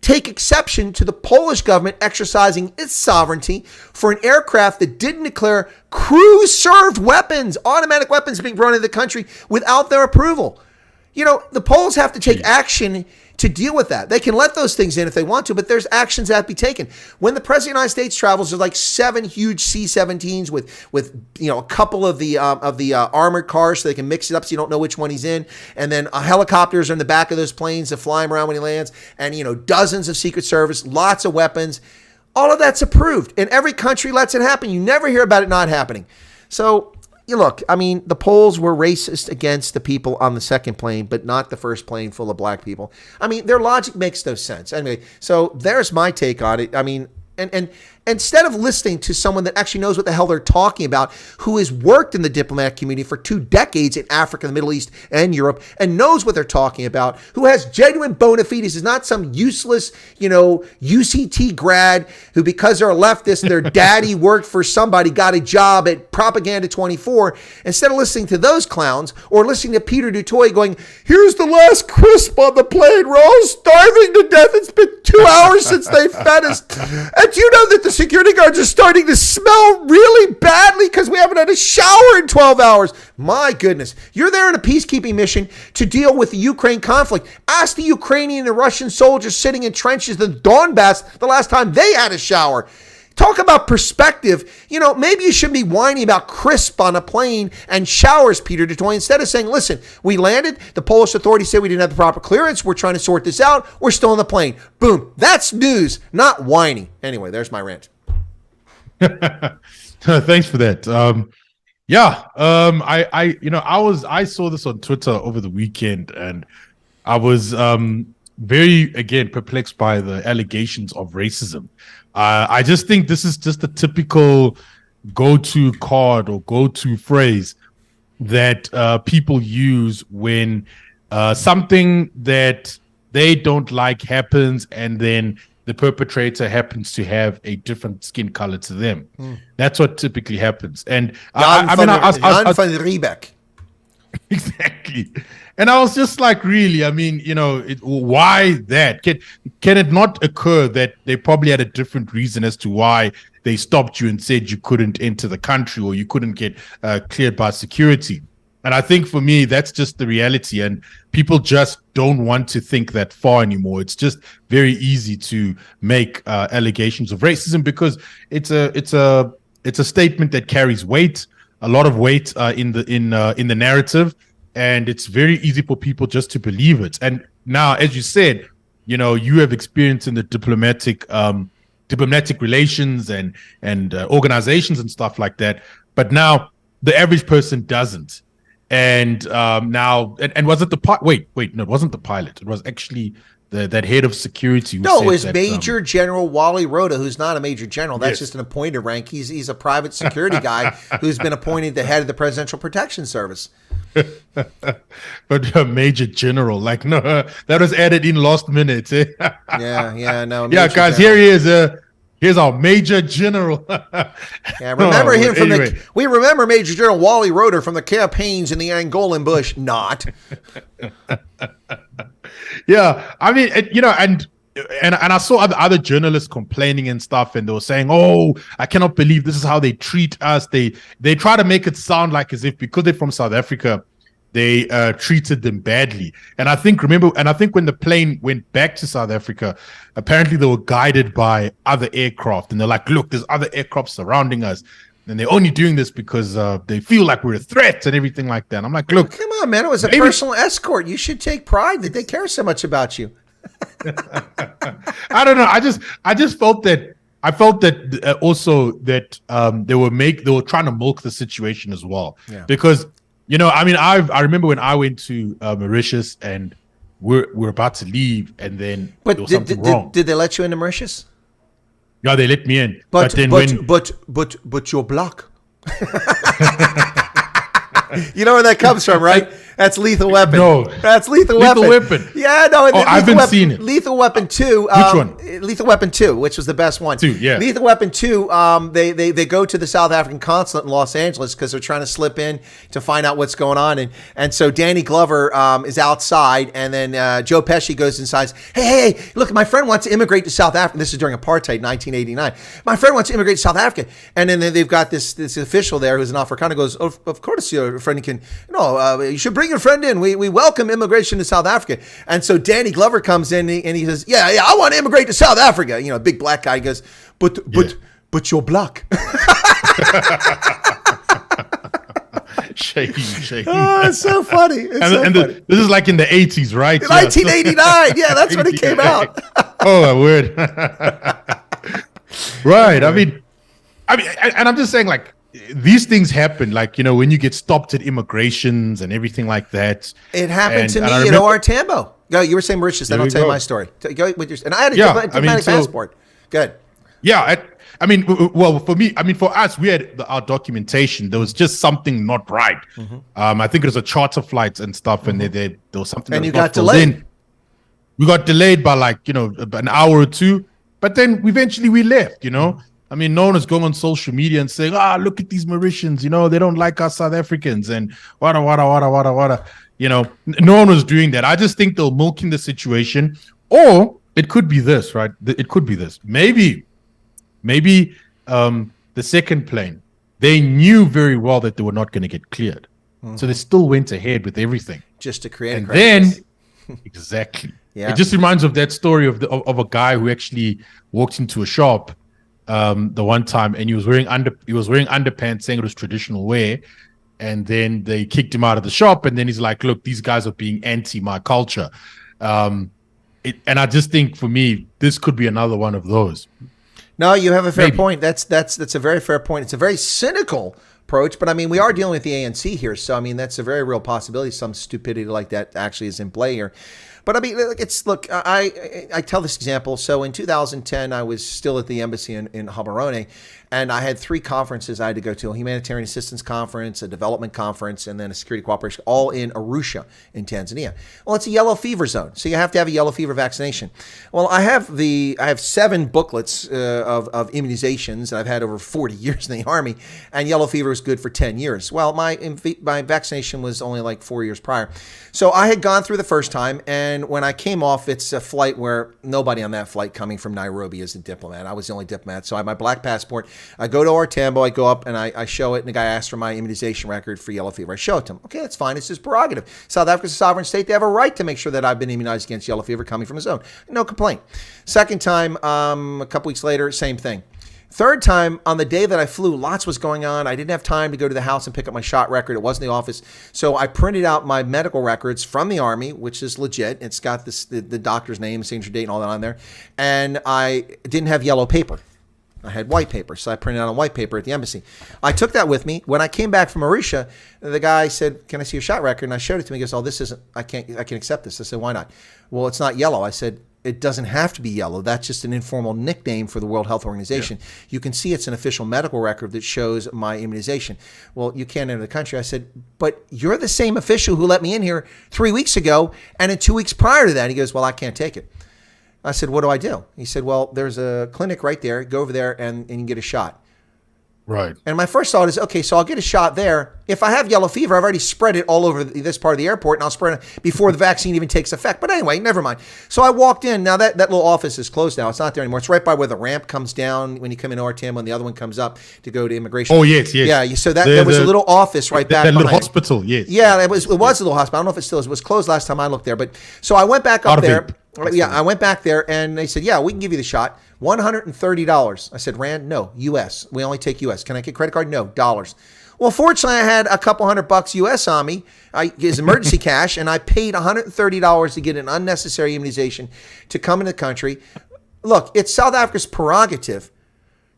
take exception to the Polish government exercising its sovereignty for an aircraft that didn't declare crew-served weapons, automatic weapons being brought into the country without their approval. The Poles have to take action to deal with that. They can let those things in if they want to, but there's actions that have to be taken. When the President of the United States travels, there's like 7 huge C-17s with a couple of the armored cars so they can mix it up so you don't know which one he's in. And then helicopters are in the back of those planes that fly him around when he lands. And, dozens of Secret Service, lots of weapons. All of that's approved. And every country lets it happen. You never hear about it not happening. So, look, I mean, the Poles were racist against the people on the second plane, but not the first plane full of black people. I mean, their logic makes no sense. Anyway, so there's my take on it. I mean, And instead of listening to someone that actually knows what the hell they're talking about, who has worked in the diplomatic community for 2 decades in Africa, the Middle East, and Europe, and knows what they're talking about, who has genuine bona fides, is not some useless, UCT grad who, because they're a leftist, their daddy worked for somebody, got a job at Propaganda 24. Instead of listening to those clowns, or listening to Peter Dutoy going, here's the last crisp on the plane, we're all starving to death, it's been 2 hours since they fed us. And do you know that the security guards are starting to smell really badly because we haven't had a shower in 12 hours? My goodness. You're there on a peacekeeping mission to deal with the Ukraine conflict. Ask the Ukrainian and Russian soldiers sitting in trenches in the Donbass the last time they had a shower. Talk about perspective. Maybe you shouldn't be whining about crisp on a plane and showers, Peter Dutoy, instead of saying, listen, we landed. The Polish authorities said we didn't have the proper clearance. We're trying to sort this out. We're still on the plane. Boom. That's news, not whining. Anyway, there's my rant. Thanks for that. I saw this on Twitter over the weekend, and I was very, again, perplexed by the allegations of racism. I just think this is just a typical go-to card or go-to phrase that people use when something that they don't like happens, and then the perpetrator happens to have a different skin color to them. That's what typically happens. And Jan van Riebeck. Exactly. And I was just like, really, why that? Can it not occur that they probably had a different reason as to why they stopped you and said you couldn't enter the country, or you couldn't get cleared by security? And I think for me, that's just the reality. And people just don't want to think that far anymore. It's just very easy to make allegations of racism because it's a statement that carries weight, a lot of weight in the narrative. And it's very easy for people just to believe it. And now, as you said, you have experience in the diplomatic relations and organizations and stuff like that. But now the average person doesn't. And now, and was it the pilot? Wait, no, it wasn't the pilot. It was actually that head of security. No, it was Major General Wally Rhoda, who's not a major general. That's just an appointed rank. He's a private security guy who's been appointed the head of the Presidential Protection Service. But a major general, no, that was added in last minute. No. Yeah, guys, general. Here he is. Here's our Major General. Yeah, remember him from we remember Major General Wally Rhoda from the campaigns in the Angolan bush. Not. Yeah, and I saw other journalists complaining and stuff, and they were saying, "Oh, I cannot believe this is how they treat us." They try to make it sound like as if because they're from South Africa, they treated them badly. And I think when the plane went back to South Africa, apparently they were guided by other aircraft, and they're like, "Look, there's other aircraft surrounding us." And they're only doing this because they feel like we're a threat and everything like that. And I'm like, look, come on, man, it was a personal escort. You should take pride that they care so much about you. I don't know. I just felt that also that they were trying to milk the situation as well. Yeah. Because I remember when I went to Mauritius and we're about to leave, and then there was something wrong. Did they let you into Mauritius? Yeah, they let me in. But you're black. You know where that comes from, right? That's Lethal Weapon. No. That's Lethal Weapon. Yeah, no. I haven't seen it. Lethal Weapon 2. Which one? Lethal Weapon 2, which was the best one. 2, yeah. Lethal Weapon 2, they go to the South African consulate in Los Angeles because they're trying to slip in to find out what's going on. And so Danny Glover is outside, and then Joe Pesci goes inside. Hey, look, my friend wants to immigrate to South Africa. This is during apartheid, 1989. My friend wants to immigrate to South Africa. And then they've got this official there who's an Afrikaner goes, of course your friend can, you should bring your friend in. We welcome immigration to South Africa. And so Danny Glover comes in and he says, yeah, I want to immigrate to South Africa. Big black guy goes, but you're black. Shaking. Oh, it's so funny. This is like in the 80s, right? 1989. Yeah, that's when it came out. Oh, my word. Right. I mean, and I'm just saying, like, these things happen, like, when you get stopped at immigrations and everything like that. It happened to me in OR Tambo. Go, you were saying Mauritius. Then I'll tell you my story. Go with your, and I had a diplomatic passport. Good. Yeah, I mean, well, for me, I mean, for us, we had our documentation. There was just something not right. I think it was a charter flight and stuff, and there was something. And that you was not got filled delayed. in. We got delayed by like an hour or two, but then eventually we left. I mean, no one is going on social media and saying, look at these Mauritians. They don't like us South Africans and wada wada wada wada wada. No one was doing that. I just think they're milking the situation, or it could be this, right? It could be this. Maybe the second plane, they knew very well that they were not going to get cleared. So they still went ahead with everything. Just to create and a crisis. then, exactly. Yeah. It just reminds of that story of a guy who actually walked into a shop the one time, and he was wearing underpants saying it was traditional wear. And then they kicked him out of the shop. And then he's like, look, these guys are being anti my culture. And I just think for me, this could be another one of those. No, you have a fair point. That's a very fair point. It's a very cynical approach, but I mean, we are dealing with the ANC here. So, I mean, that's a very real possibility. Some stupidity like that actually is in play here. But I mean, I tell this example. So in 2010, I was still at the embassy in Gaborone, and I had 3 conferences I had to go to: a humanitarian assistance conference, a development conference, and then a security cooperation, all in Arusha in Tanzania. Well, it's a yellow fever zone, so you have to have a yellow fever vaccination. Well, I have 7 booklets of immunizations that I've had over 40 years in the Army, and yellow fever was good for 10 years. Well, my vaccination was only like 4 years prior. So I had gone through the first time, and when I came off, it's a flight where nobody on that flight coming from Nairobi is a diplomat. I was the only diplomat. So I have my black passport. I go to Ortambo, I go up and I show it, and the guy asks for my immunization record for yellow fever. I show it to him. Okay, that's fine. It's his prerogative. South Africa's a sovereign state. They have a right to make sure that I've been immunized against yellow fever coming from a zone. No complaint. Second time, a couple weeks later, same thing. Third time, on the day that I flew, lots was going on. I didn't have time to go to the house and pick up my shot record. It wasn't in the office. So I printed out my medical records from the Army, which is legit. It's got the doctor's name, signature date, and all that on there. And I didn't have yellow paper. I had white paper, so I printed out on white paper at the embassy. I took that with me. When I came back from Arusha, the guy said, "Can I see your shot record?" And I showed it to him. He goes, "Oh, this isn't, I can accept this." I said, "Why not?" "Well, it's not yellow." I said, "It doesn't have to be yellow. That's just an informal nickname for the World Health Organization. Yeah. You can see it's an official medical record that shows my immunization." "Well, you can't enter the country." I said, "But you're the same official who let me in here 3 weeks ago and in 2 weeks prior to that." He goes, "Well, I can't take it." I said, "What do I do?" He said, "Well, there's a clinic right there. Go over there and you can get a shot." Right. And my first thought is, okay, so I'll get a shot there. If I have yellow fever, I've already spread it all over this part of the airport, and I'll spread it before the vaccine even takes effect. But anyway, never mind. So I walked in. Now that little office is closed now. It's not there anymore. It's right by where the ramp comes down when you come in Ortam, when the other one comes up to go to immigration. Oh, yes. Yeah, so there was a little office right back behind. That little it. hospital, yes. Yeah, it was a little hospital. I don't know if it still is. It was closed last time I looked there. But so I went back up there. Yeah, I went back there, and they said, "Yeah, we can give you the shot. $130. I said, "Rand, no, U.S. We only take U.S. Can I get credit card? No, dollars." Well, fortunately, I had a couple $100 U.S. on me, as emergency cash, and I paid $130 to get an unnecessary immunization to come into the country. Look, it's South Africa's prerogative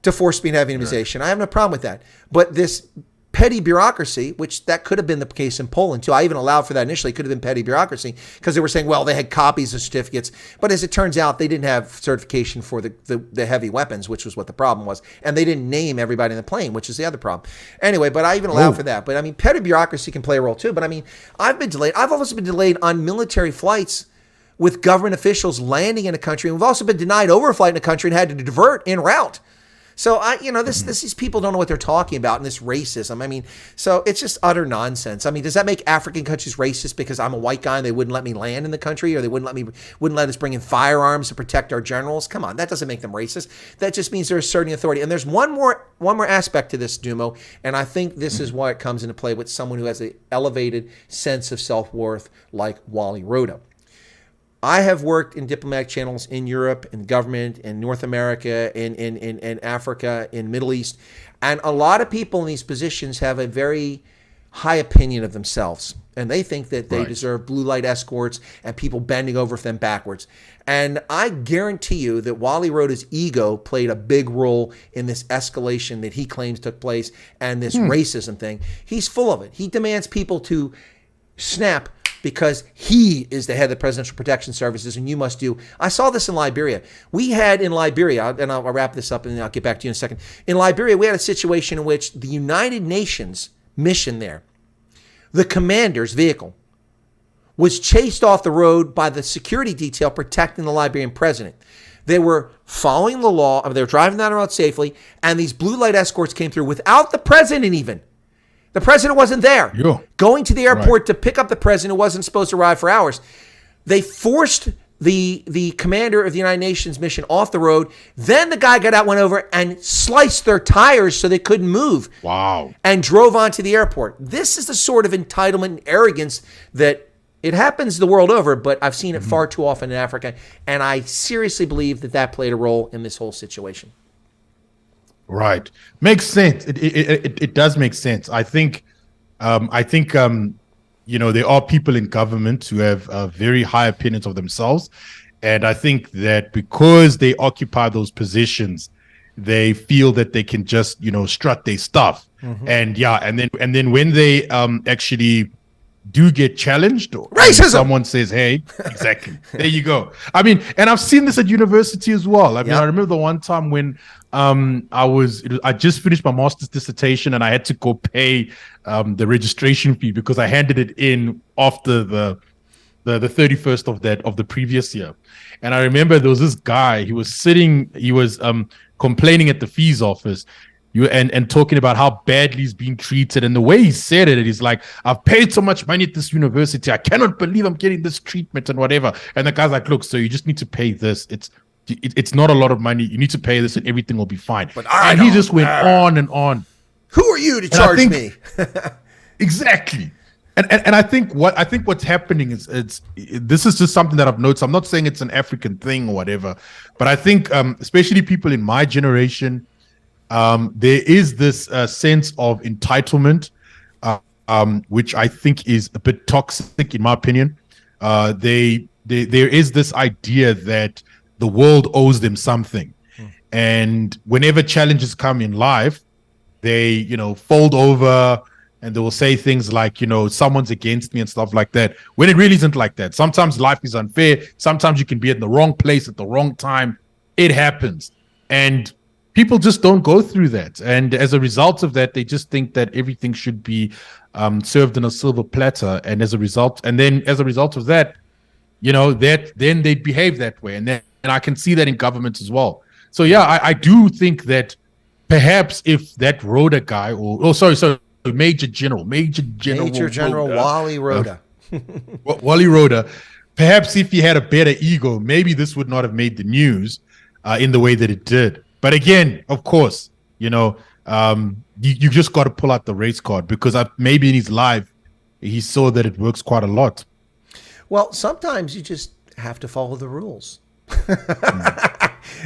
to force me to have immunization. Right. I have no problem with that. But this petty bureaucracy, which that could have been the case in Poland too. I even allowed for that initially. It could have been petty bureaucracy because they were saying, well, they had copies of certificates. But as it turns out, they didn't have certification for the heavy weapons, which was what the problem was. And they didn't name everybody in the plane, which is the other problem. Anyway, but I even allowed for that. But I mean, petty bureaucracy can play a role too. But I mean, I've been delayed. I've also been delayed on military flights with government officials landing in a country. And we've also been denied overflight in a country and had to divert en route. So these people don't know what they're talking about, and this racism. I mean, so it's just utter nonsense. I mean, does that make African countries racist because I'm a white guy and they wouldn't let me land in the country, or they wouldn't let us bring in firearms to protect our generals? Come on, that doesn't make them racist. That just means they're asserting authority. And there's one more aspect to this, Dumo, and I think this is why it comes into play with someone who has an elevated sense of self-worth like Wally Rhoda. I have worked in diplomatic channels in Europe, in government, in North America, in Africa, in Middle East. And a lot of people in these positions have a very high opinion of themselves. And they think that they deserve blue light escorts and people bending over them backwards. And I guarantee you that Wally Rhoda's ego played a big role in this escalation that he claims took place and this racism thing. He's full of it. He demands people to snap because he is the head of the Presidential Protection Services, and you must do. I saw this in Liberia. We had in Liberia, and I'll wrap this up and then I'll get back to you in a second. In Liberia, we had a situation in which the United Nations mission there, the commander's vehicle, was chased off the road by the security detail protecting the Liberian president. They were following the law. They were driving down the road safely, and these blue light escorts came through without the president even. The president wasn't there. Yeah. Going to the airport to pick up the president who wasn't supposed to arrive for hours. They forced the commander of the United Nations mission off the road. Then the guy got out, went over, and sliced their tires so they couldn't move. Wow. And drove onto the airport. This is the sort of entitlement and arrogance that it happens the world over, but I've seen it far too often in Africa. And I seriously believe that played a role in this whole situation. Right. Makes sense. It does make sense. I think you know, there are people in government who have very high opinions of themselves. And I think that because they occupy those positions, they feel that they can just, you know, strut their stuff. And and then when they actually do get challenged, or racism, someone says, hey, exactly, there you go. I mean, and I've seen this at university as well. I mean, I remember the one time when I just finished my master's dissertation and I had to go pay the registration fee because I handed it in after the 31st of the previous year. And I remember there was this guy, he was complaining at the fees office and talking about how badly he's being treated. And the way he said it, he's like, I've paid so much money at this university. I cannot believe I'm getting this treatment and whatever. And the guy's like, look, so you just need to pay this. It's not a lot of money. You need to pay this and everything will be fine. And he just went on and on. Who are you to charge me? Exactly. And I think what's happening is this is just something that I've noticed. I'm not saying it's an African thing or whatever, but I think especially people in my generation, there is this sense of entitlement, which I think is a bit toxic in my opinion. There is this idea that the world owes them something, and whenever challenges come in life, they, you know, fold over and they will say things like, you know, someone's against me and stuff like that, when it really isn't like that. Sometimes life is unfair. Sometimes you can be in the wrong place at the wrong time. It happens. And people just don't go through that. And as a result of that, they just think that everything should be served on a silver platter. And as a result of that, you know, then they behave that way. And I can see that in government as well. So, yeah, I do think that perhaps if that Rhoda guy Major General Wally Rhoda. Wally Rhoda, perhaps if he had a better ego, maybe this would not have made the news in the way that it did. But again, of course, you know, you just got to pull out the race card because maybe in his life, he saw that it works quite a lot. Well, sometimes you just have to follow the rules.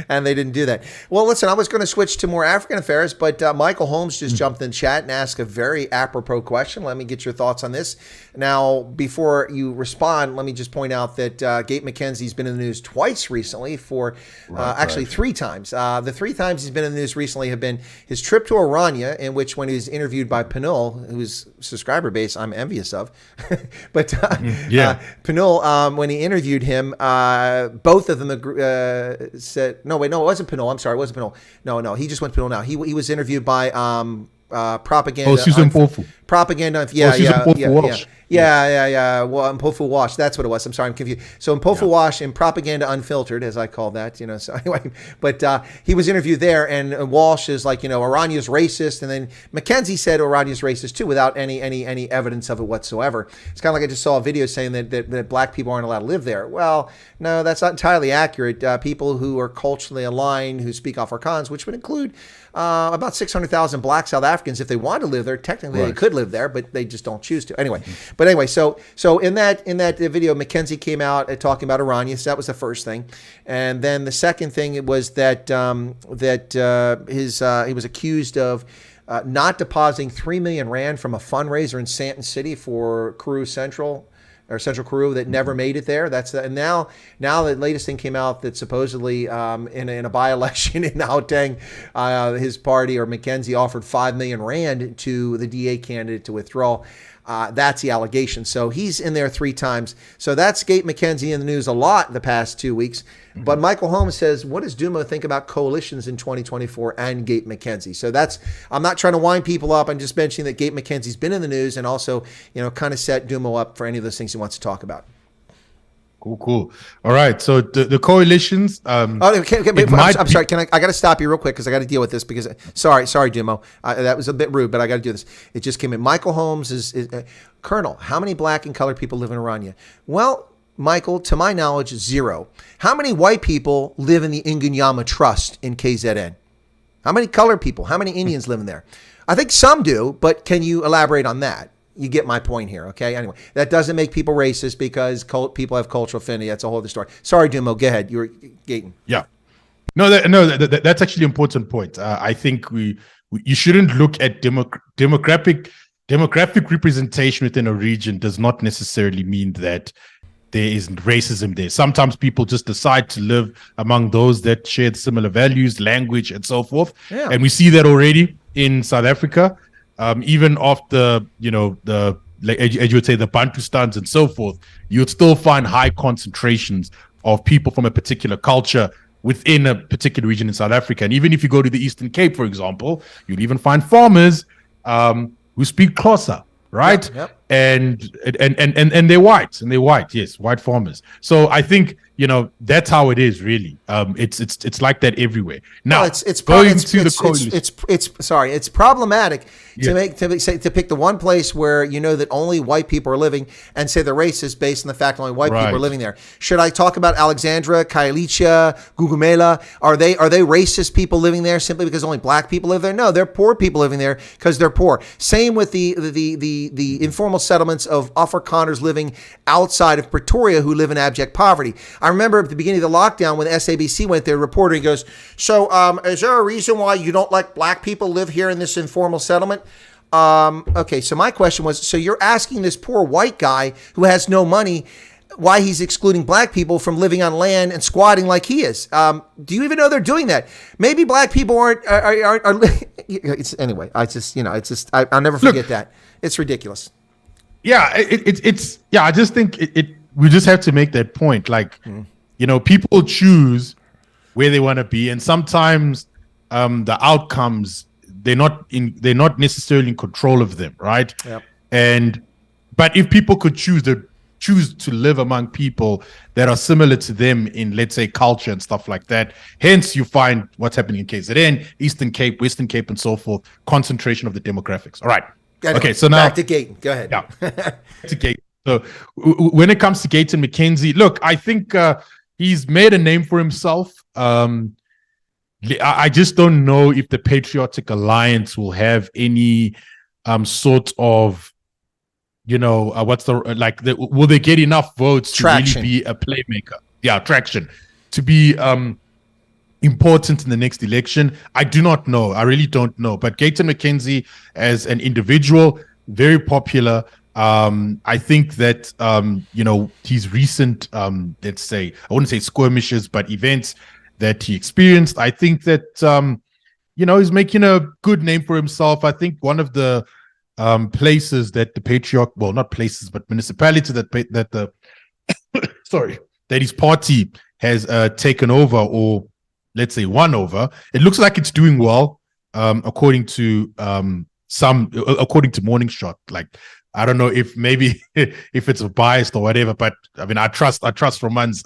And they didn't do that. Well, listen, I was going to switch to more African affairs, but Michael Holmes just jumped in chat and asked a very apropos question. Let me get your thoughts on this. Now, before you respond, let me just point out that Gabe McKenzie's been in the news twice recently actually 3 times. The 3 times he's been in the news recently have been his trip to Orania, in which when he was interviewed by Pinul, whose subscriber base I'm envious of, but Pinul, when he interviewed him, both of them said, no, it wasn't Pinul. I'm sorry, it wasn't Pinul. No, he just went Pinul now. He was interviewed by propaganda. Oh, Susan Mpofu. Propaganda. Well, Mpofu Wash. That's what it was. I'm sorry, I'm confused. So Mpofu Wash and Propaganda Unfiltered, as I call that, you know. So anyway, but he was interviewed there, and Walsh is like, you know, Orania's racist, and then Mackenzie said Orania's racist too, without any evidence of it whatsoever. It's kind of like I just saw a video saying that black people aren't allowed to live there. Well, no, that's not entirely accurate. People who are culturally aligned, who speak Afrikaans, which would include about 600,000 black South Africans, if they want to live there, technically they could live there, but they just don't choose to. Anyway, so in that video, Mackenzie came out talking about Orania. So that was the first thing, and then the second thing was that he was accused of not depositing 3 million rand from a fundraiser in Sandton City for Karoo Central. Or Central Karoo that never made it there. And now the latest thing came out that supposedly in a by-election in Gauteng, his party or Mackenzie offered 5 million rand to the DA candidate to withdraw. That's the allegation. So he's in there 3 times. So that's Gate McKenzie in the news a lot the past 2 weeks. But Michael Holmes says, what does Dumo think about coalitions in 2024 and Gate McKenzie? So I'm not trying to wind people up. I'm just mentioning that Gate McKenzie's been in the news and also, kind of set Dumo up for any of those things he wants to talk about. Cool. All right. So the coalitions. I'm sorry. I got to stop you real quick because I got to deal with this because sorry, Dumo. That was a bit rude, but I got to do this. It just came in. Michael Holmes is Colonel. How many black and colored people live in Orania? Well, Michael, to my knowledge, 0. How many white people live in the Inganyama Trust in KZN? How many colored people? How many Indians live in there? I think some do, but can you elaborate on that? You get my point here, okay? Anyway, that doesn't make people racist because people have cultural affinity. That's a whole other story. Sorry, Dumo, go ahead. You were gating. Yeah. That's actually an important point. I think you shouldn't look at demographic representation within a region does not necessarily mean that there isn't racism there. Sometimes people just decide to live among those that share similar values, language, and so forth. Yeah. And we see that already in South Africa. Even after, as you would say, the Bantustans and so forth, you would still find high concentrations of people from a particular culture within a particular region in South Africa. And even if you go to the Eastern Cape, for example, you'll even find farmers who speak Xhosa, right? Yep. And they're white, yes, white farmers. So I think that's how it is really. It's like that everywhere. Now it's problematic to pick the one place where that only white people are living and say they're racist based on the fact only white people are living there. Should I talk about Alexandra, Khayelitsha, Gugumela? Are they racist people living there simply because only black people live there? No, they're poor people living there because they're poor. Same with the informal settlements of Afrikaners living outside of Pretoria who live in abject poverty. I remember at the beginning of the lockdown when SABC went there, a reporter goes, so is there a reason why you don't like black people live here in this informal settlement? Okay, so my question was, so you're asking this poor white guy who has no money why he's excluding black people from living on land and squatting like he is. Do you even know they're doing that? Maybe black people aren't anyway, I'll never forget that. It's ridiculous. Yeah, I just think we just have to make that point. Like, people choose where they want to be, and sometimes the outcomes they're not necessarily in control of them, right? Yep. But if people could choose to live among people that are similar to them in, let's say, culture and stuff like that, hence you find what's happening in KZN, Eastern Cape, Western Cape, and so forth. Concentration of the demographics. All right. Anyway, okay, so now back to Gate. Go ahead. Yeah, to Gate. So when it comes to Gate and McKenzie, look, I think he's made a name for himself. I just don't know if the Patriotic Alliance will have any sort of, will they get enough votes traction to really be a playmaker? Yeah, traction to be important in the next election. I do not know. I really don't know. But Gaten McKenzie as an individual, very popular. I think that, his recent, let's say, I wouldn't say skirmishes, but events that he experienced, I think that, he's making a good name for himself. I think one of the places that the not places, but municipalities that his party has taken over, or let's say won over, it looks like it's doing well, according to Morning Shot. Like, I don't know if maybe if it's biased or whatever, but I mean, I trust Roman's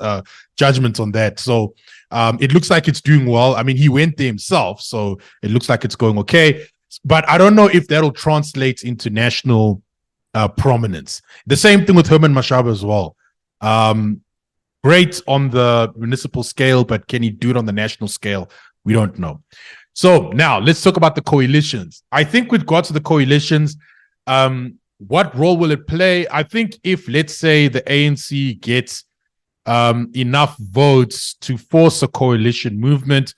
judgment on that. So it looks like it's doing well. I mean, he went there himself, so it looks like it's going okay. But I don't know if that'll translate into national prominence. The same thing with Herman Mashaba as well. Great on the municipal scale, but can he do it on the national scale? We don't know. So now let's talk about the coalitions. I think with regards to the coalitions, what role will it play? I think if, let's say, the ANC gets enough votes to force a coalition movement,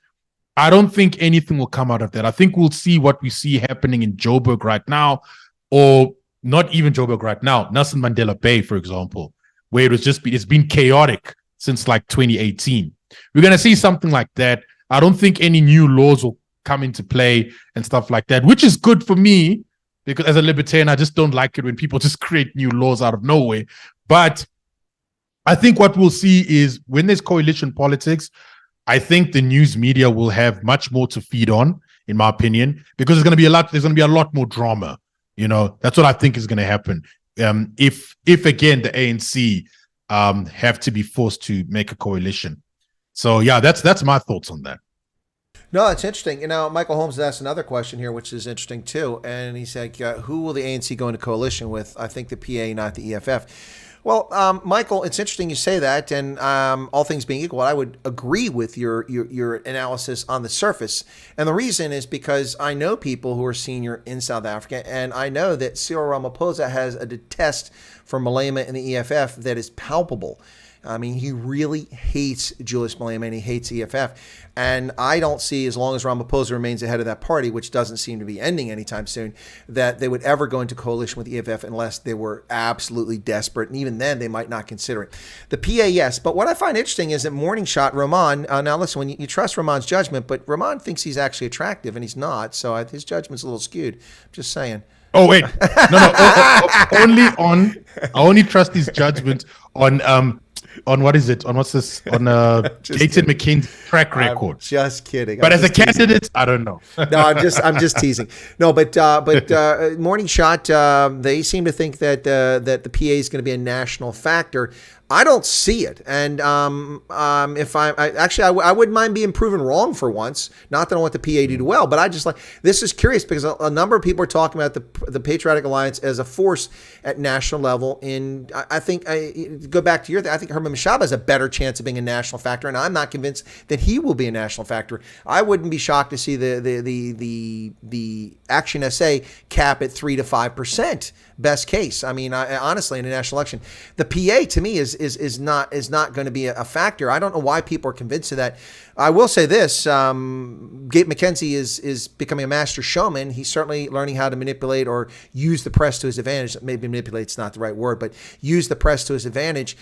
I don't think anything will come out of that. I think we'll see what we see happening in Joburg right now, or not even Joburg right now, Nelson Mandela Bay, for example, where it's been chaotic since like 2018. We're going to see something like that. I don't think any new laws will come into play and stuff like that, which is good for me, because as a libertarian, I just don't like it when people just create new laws out of nowhere. But I think what we'll see is when there's coalition politics, I think the news media will have much more to feed on, in my opinion, because there's going to be a lot more drama. That's what I think is going to happen. If again, the ANC have to be forced to make a coalition. So yeah, that's my thoughts on that. No, it's interesting. Michael Holmes asked another question here, which is interesting too. And he said, who will the ANC go into coalition with? I think the PA, not the EFF. Well, Michael, it's interesting you say that, and all things being equal, I would agree with your analysis on the surface. And the reason is because I know people who are senior in South Africa, and I know that Cyril Ramaphosa has a detest for Malema and the EFF that is palpable. I mean, he really hates Julius Malema and he hates EFF. And I don't see, as long as Ramaphosa remains ahead of that party, which doesn't seem to be ending anytime soon, that they would ever go into coalition with EFF unless they were absolutely desperate. And even then, they might not consider it. The PA, yes. But what I find interesting is that Morning Shot, Roman, now listen, when you trust Roman's judgment, but Roman thinks he's actually attractive and he's not. So his judgment's a little skewed. Just saying. Oh, wait. No. I only trust his judgment on what is it? On what's this? On Gaten McCain's track record. I'm just kidding. But as a candidate, I don't know. No, I'm just teasing. No, but Morning Shot, they seem to think that the PA is going to be a national factor. I don't see it, and if I wouldn't mind being proven wrong for once. Not that I want the PA to do well, but I just this is curious because a number of people are talking about the Patriotic Alliance as a force at national level. And I think go back to your thing. I think Herman Mashaba has a better chance of being a national factor, and I'm not convinced that he will be a national factor. I wouldn't be shocked to see the Action SA cap at 3 to 5%. Best case. I mean, honestly, in a national election, the PA to me is not going to be a factor. I don't know why people are convinced of that. I will say this: Gabe McKenzie is becoming a master showman. He's certainly learning how to manipulate or use the press to his advantage. Maybe manipulate's not the right word, but use the press to his advantage.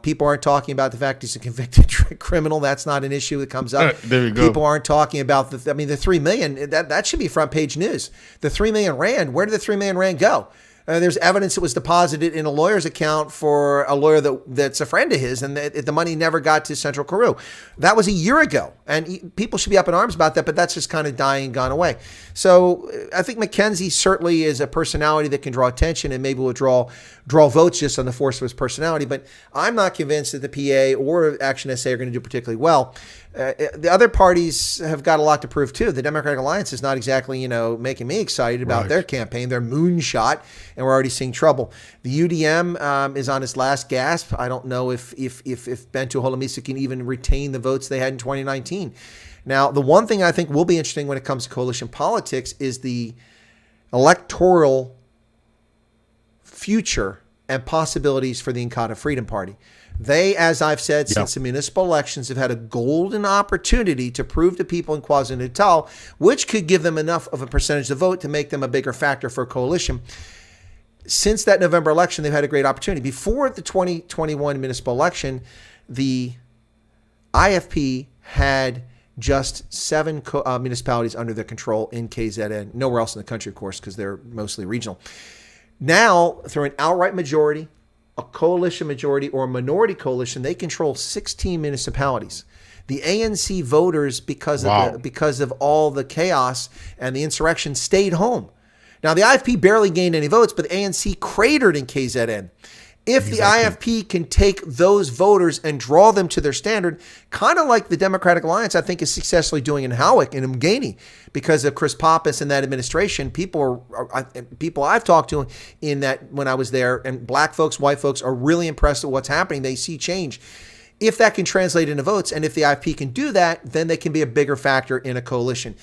People aren't talking about the fact he's a convicted criminal. That's not an issue that comes up. There we go. People aren't talking about the 3 million. That should be front page news. The 3 million rand. Where did the 3 million rand go? There's evidence it was deposited in a lawyer's account for a lawyer that's a friend of his, and the money never got to Central Karoo. That was a year ago, and people should be up in arms about that, but that's just kind of dying and gone away. So I think McKenzie certainly is a personality that can draw attention and maybe will draw votes just on the force of his personality, but I'm not convinced that the PA or Action SA are going to do particularly well. The other parties have got a lot to prove too. The Democratic Alliance is not exactly, making me excited about their campaign. They're moonshot, and we're already seeing trouble. The UDM is on its last gasp. I don't know if Bento Holomisa can even retain the votes they had in 2019. Now, the one thing I think will be interesting when it comes to coalition politics is the electoral future and possibilities for the Inkatha Freedom Party. They, as I've said, since the municipal elections, have had a golden opportunity to prove to people in KwaZulu-Natal, which could give them enough of a percentage of the vote to make them a bigger factor for a coalition. Since that November election, they've had a great opportunity. Before the 2021 municipal election, the IFP had just 7 municipalities under their control in KZN. Nowhere else in the country, of course, because they're mostly regional. Now, through an outright majority, a coalition majority, or a minority coalition, they control 16 municipalities. The ANC voters, because of all the chaos and the insurrection, stayed home. Now, the IFP barely gained any votes, but the ANC cratered in KZN. If the IFP can take those voters and draw them to their standard, kind of like the Democratic Alliance, I think, is successfully doing in Howick and Mgeni, because of Chris Pappas and that administration. People I've talked to in that when I was there, and black folks, white folks, are really impressed with what's happening. They see change. If that can translate into votes, and if the IFP can do that, then they can be a bigger factor in a coalition.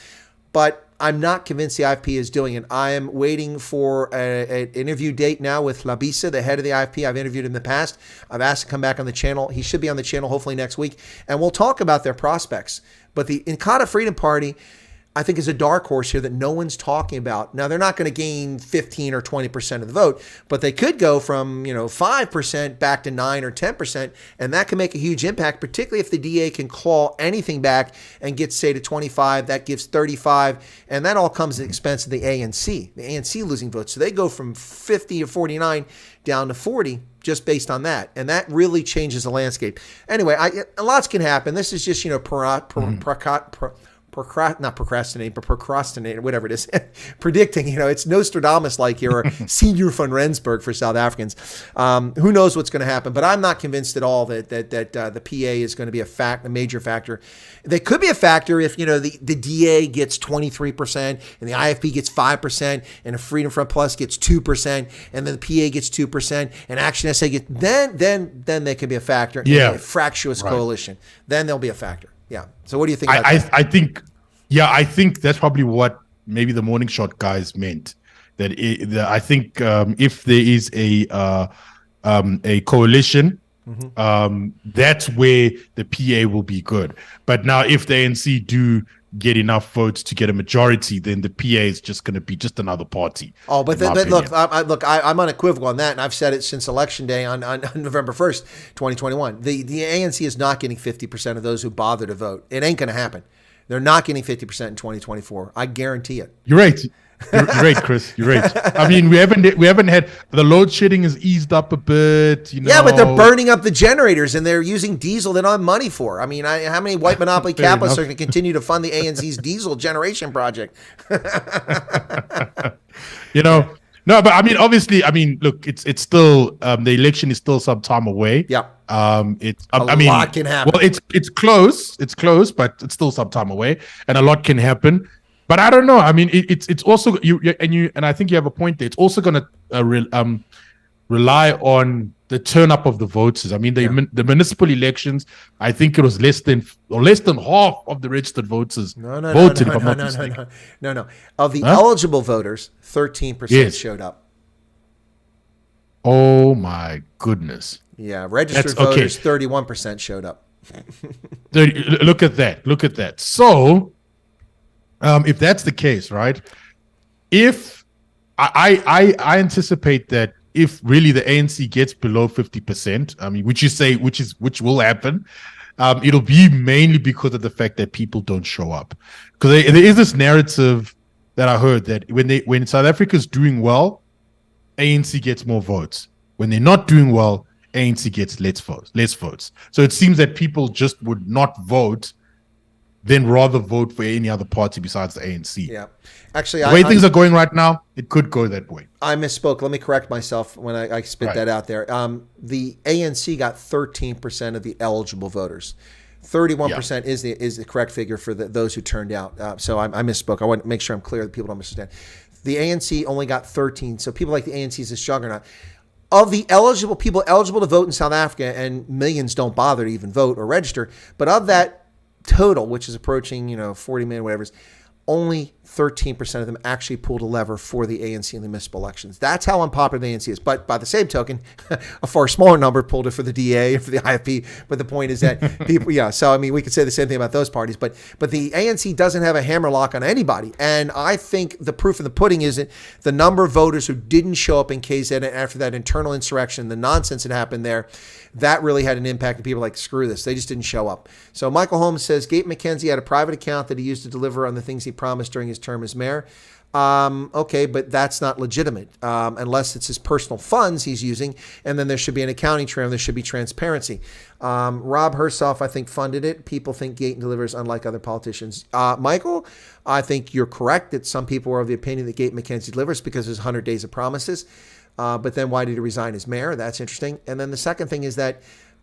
But I'm not convinced the IFP is doing it. I am waiting for an interview date now with Labisa, the head of the IFP. I've interviewed him in the past. I've asked to come back on the channel. He should be on the channel hopefully next week, and we'll talk about their prospects. But the Inkatha Freedom Party, I think is a dark horse here that no one's talking about. Now, they're not going to gain 15 or 20% of the vote, but they could go from, 5% back to 9 or 10%, and that can make a huge impact, particularly if the DA can claw anything back and get, say, to 25. That gives 35, and that all comes at the expense of the ANC. The ANC losing votes. So they go from 50 or 49 down to 40 just based on that, and that really changes the landscape. Anyway, lots can happen. This is just, not procrastinate, but procrastinate, whatever it is, predicting, it's Nostradamus-like here, or Senior von Rensburg for South Africans. Who knows what's going to happen, but I'm not convinced at all that the PA is going to be a major factor. They could be a factor if, the DA gets 23% and the IFP gets 5% and the Freedom Front Plus gets 2% and then the PA gets 2% and Action SA gets, then they could be a factor in a fractious coalition. Then they'll be a factor. Yeah. So what do you think about that? I think that's probably what maybe the Morning Shot guys meant. I think if there is a coalition, that's where the PA will be good. But now, if the ANC do get enough votes to get a majority, then the PA is just going to be just another party. Oh, but look, I'm unequivocal on that, and I've said it since Election Day on November 1st, 2021. The ANC is not getting 50% of those who bother to vote. It ain't going to happen. They're not getting 50% in 2024. I guarantee it. You're right. You're right, Chris. You're right. I mean, we haven't had the load shedding has eased up a bit. Yeah, but they're burning up the generators and they're using diesel they don't have money for. I mean, how many white monopoly capitalists are going to continue to fund the ANC's diesel generation project? No, but I mean, obviously, look, it's still the election is still some time away. Yeah. A lot can happen. Well, it's close, but it's still some time away, and a lot can happen. But I don't know. I mean, it's also and I think you have a point there. It's also going to rely on the turn up of the voters. I mean, the municipal elections. I think it was less than half of the registered voters voted. No. Of the eligible voters, 13% showed up. Oh my goodness. Yeah, registered voters, 31% showed up. Look at that. So. If that's the case, right? If I anticipate that if really the ANC gets below 50%, I mean, which will happen, it'll be mainly because of the fact that people don't show up. Because there is this narrative that I heard that when South Africa is doing well, ANC gets more votes. When they're not doing well, ANC gets less votes. So it seems that people just would not vote, then rather vote for any other party besides the ANC. Yeah. Actually, the way things are going right now, it could go that way. I misspoke. Let me correct myself when I spit that out there. The ANC got 13% of the eligible voters. 31% is the correct figure for those who turned out. So I misspoke. I want to make sure I'm clear that people don't understand. The ANC only got 13. So people like the ANC is a juggernaut. Of the people eligible to vote in South Africa, and millions don't bother to even vote or register, but of that total, which is approaching 40 million, whatever it is, only 13% of them actually pulled a lever for the ANC in the municipal elections. That's how unpopular the ANC is. But by the same token, a far smaller number pulled it for the DA and for the IFP. But the point is that people, so I mean, we could say the same thing about those parties. But the ANC doesn't have a hammerlock on anybody. And I think the proof of the pudding is that the number of voters who didn't show up in KZN after that internal insurrection, the nonsense that happened there, that really had an impact on people like, screw this. They just didn't show up. So Michael Holmes says, Gabe McKenzie had a private account that he used to deliver on the things he promised during his term as mayor. Okay, but that's not legitimate unless it's his personal funds he's using, and then there should be an accounting trail. There should be transparency. Rob Hersoff, I think, funded it. People think Gaten delivers, unlike other politicians. Michael, I think you're correct that some people are of the opinion that Gaten McKenzie delivers because there's 100 days of promises. But then why did he resign as mayor? That's interesting. And then the second thing is that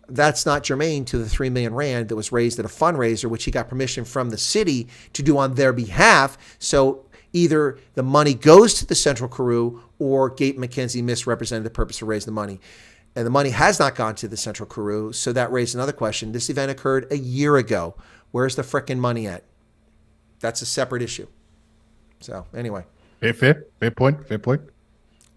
that's not germane to the 3 million rand that was raised at a fundraiser, which he got permission from the city to do on their behalf. So either the money goes to the Central Karoo or Gaten McKenzie misrepresented the purpose to raise the money. And the money has not gone to the Central Karoo. So that raised another question. This event occurred a year ago. Where's the frickin' money at? That's a separate issue. So anyway. Fair point.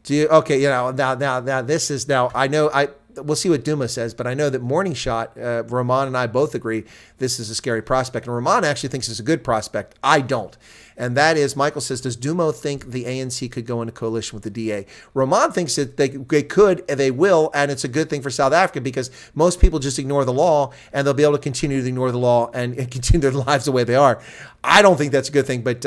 Do you, okay, now this is, now I know we'll see what Duma says, but I know that Morning Shot, Roman and I both agree this is a scary prospect. And Roman actually thinks it's a good prospect. I don't. And that is, Michael says, does Dumo think the ANC could go into coalition with the DA? Roman thinks that they could, and they will, and it's a good thing for South Africa because most people just ignore the law, and they'll be able to continue to ignore the law and continue their lives the way they are. I don't think that's a good thing, but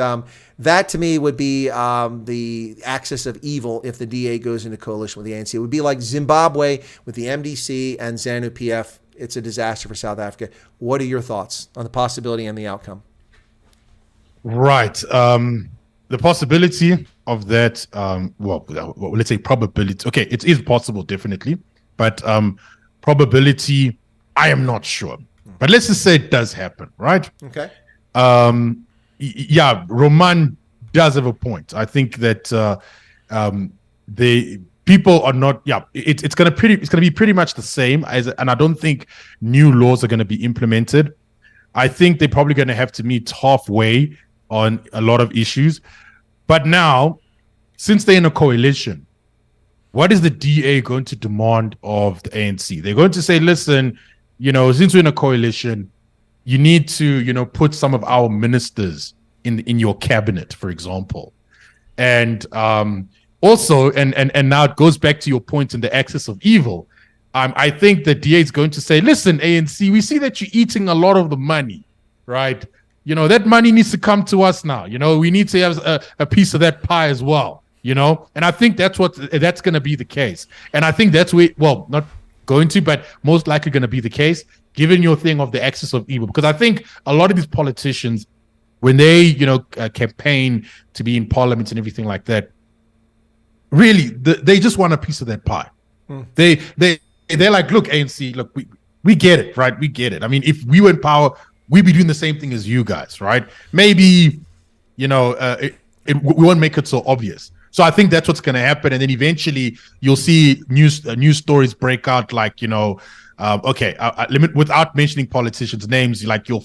that to me would be the axis of evil if the DA goes into coalition with the ANC. It would be like Zimbabwe with the MDC and ZANU-PF. It's a disaster for South Africa. What are your thoughts on the possibility and the outcome? Right. The possibility of that, well, let's say probability. Okay, it is possible, definitely. But probability, I am not sure. But let's just say it does happen, right? Okay. Yeah, Roman does have a point. I think that the people are not. Yeah, it's gonna be pretty much the same and I don't think new laws are gonna be implemented. I think they're probably gonna have to meet halfway on a lot of issues. But now, since they're in a coalition, what is the DA going to demand of the ANC? They're going to say, listen, since we're in a coalition, you need to, put some of our ministers in your cabinet, for example. And also, and now it goes back to your point in the axis of evil. I think the DA is going to say, listen, ANC, we see that you're eating a lot of the money, right? That money needs to come to us now. We need to have a piece of that pie as well, And I think that's going to be the case. And I think that's where, well, not going to, but most likely going to be the case, given your thing of the axis of evil. Because I think a lot of these politicians, when they, campaign to be in parliament and everything like that, really, they just want a piece of that pie. They're like, look, ANC, look, we get it, right? We get it. I mean, if we were in power, we'd be doing the same thing as you guys, right? Maybe, we won't make it so obvious. So I think that's what's going to happen. And then eventually you'll see news stories break out like, without mentioning politicians' names, like you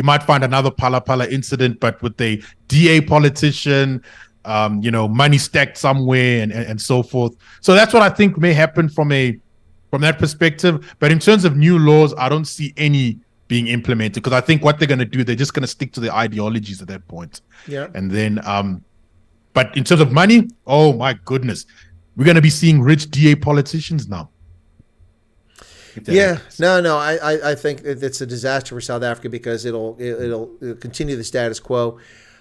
might find another Phala incident, but with a DA politician, money stacked somewhere and so forth. So that's what I think may happen from that perspective. But in terms of new laws, I don't see any being implemented because I think what they're going to do, they're just going to stick to their ideologies at that point. Yeah. And then, but in terms of money, oh my goodness, we're going to be seeing rich DA politicians now. Yeah, no, I think it's a disaster for South Africa because it'll continue the status quo.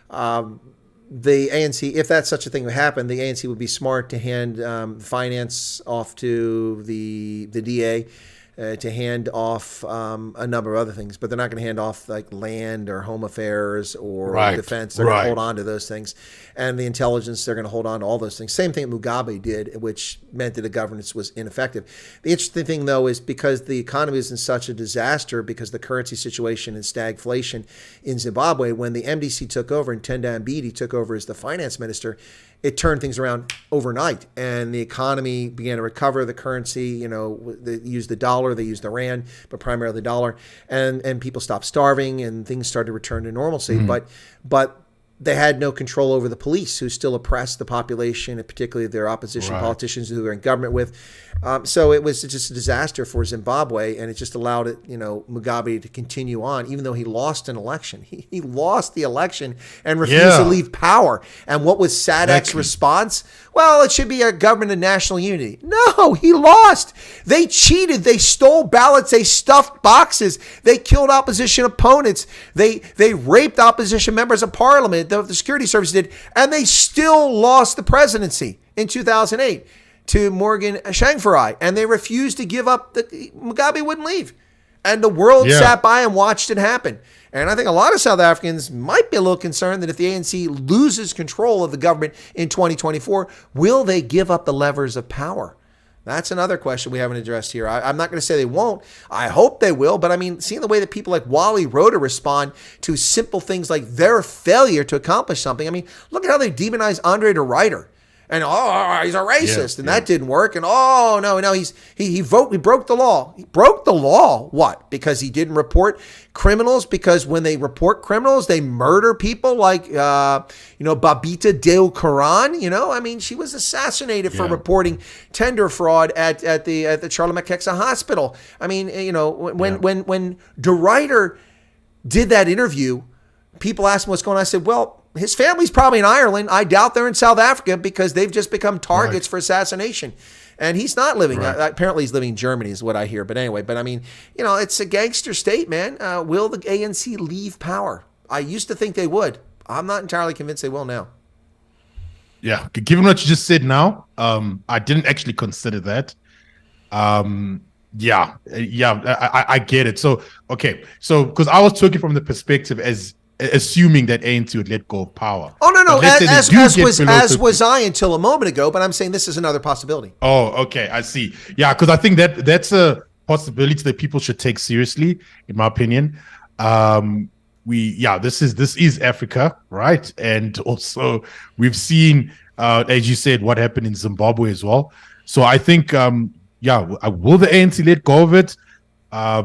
The ANC, if that's such a thing would happen, the ANC would be smart to hand finance off to the DA, to hand off a number of other things, but they're not going to hand off like land or home affairs or defense. They're going to hold on to those things. And the intelligence, they're going to hold on to all those things. Same thing that Mugabe did, which meant that the governance was ineffective. The interesting thing, though, is because the economy is in such a disaster because the currency situation and stagflation in Zimbabwe, when the MDC took over and Tenda Mbeki took over as the finance minister, it turned things around overnight, and the economy began to recover. The currency, they used the dollar, they used the rand, but primarily the dollar, and people stopped starving, and things started to return to normalcy. But they had no control over the police, who still oppressed the population, and particularly their opposition politicians who they're in government with. So it was just a disaster for Zimbabwe, and it just allowed it, Mugabe to continue on, even though he lost an election. He lost the election and refused to leave power. And what was SADC's response? Well, it should be a government of national unity. No, he lost. They cheated. They stole ballots. They stuffed boxes. They killed opposition opponents. They raped opposition members of parliament. The security service did, and they still lost the presidency in 2008 to Morgan Tsvangirai, and they refused to give up. Mugabe wouldn't leave, and the world sat by and watched it happen. And I think a lot of South Africans might be a little concerned that if the ANC loses control of the government in 2024, will they give up the levers of power? That's another question we haven't addressed here. I'm not going to say they won't. I hope they will. But I mean, seeing the way that people like Wally Rhoda respond to simple things like their failure to accomplish something. I mean, look at how they demonize Andre de Ruyter. And he's a racist, and that didn't work. And no, he broke the law. He broke the law. What? Because he didn't report criminals. Because when they report criminals, they murder people like Babita Deokaran. I mean, she was assassinated for reporting tender fraud at the Charlie Mackeksa Hospital. I mean, when De Ruyter did that interview, people asked him what's going on. I said, well, his family's probably in Ireland. I doubt they're in South Africa because they've just become targets for assassination. And he's not living. Apparently, he's living in Germany, is what I hear. But anyway, I mean, it's a gangster state, man. Will the ANC leave power? I used to think they would. I'm not entirely convinced they will now. Yeah, given what you just said now, I didn't actually consider that. I get it. So because I was talking from the perspective as assuming that ANC would let go of power. Oh no, as was I until a moment ago. But I'm saying this is another possibility. Oh, okay, I see. Yeah, because I think that's a possibility that people should take seriously, in my opinion. This is Africa, right? And also we've seen, as you said, what happened in Zimbabwe as well. So I think, will the ANC let go of it? I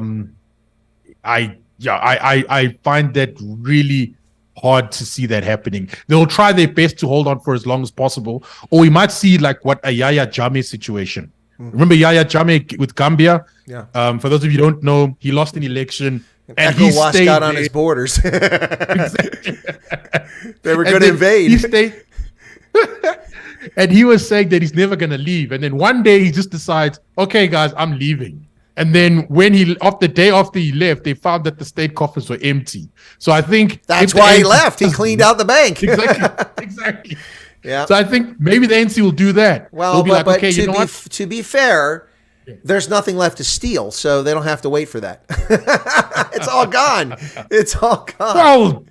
find that really hard to see that happening. They'll try their best to hold on for as long as possible, or we might see like what a Yahya Jammeh situation. Remember Yahya Jammeh with Gambia? Yeah. For those of you who don't know, he lost an election. And he stayed got on his borders. Exactly. They were going to invade. He stayed. And he was saying that he's never going to leave. And then one day he just decides, okay, guys, I'm leaving. And then the day after he left, they found that the state coffers were empty. So I think that's why he left. He cleaned out the bank. Exactly. Yeah. So I think maybe the ANC will do that. Well, to be fair, there's nothing left to steal, so they don't have to wait for that. It's all gone. It's all gone. Well,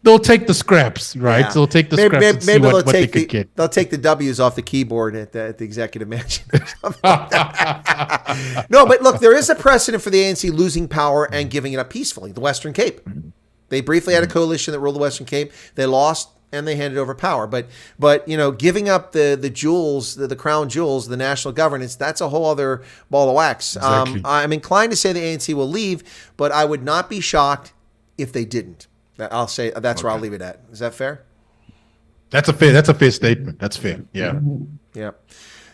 they'll take the scraps, right? Yeah. So they'll take the scraps and see what they could get. They'll take the W's off the keyboard at the executive mansion. No, but look, there is a precedent for the ANC losing power and giving it up peacefully. The Western Cape. They briefly had a coalition that ruled the Western Cape. They lost and they handed over power. But giving up the jewels, the crown jewels, the national governance, that's a whole other ball of wax. Exactly. I'm inclined to say the ANC will leave, but I would not be shocked if they didn't. I'll say that's where I'll leave it at. Is that fair? That's a fair statement. That's fair. Yeah. Yeah.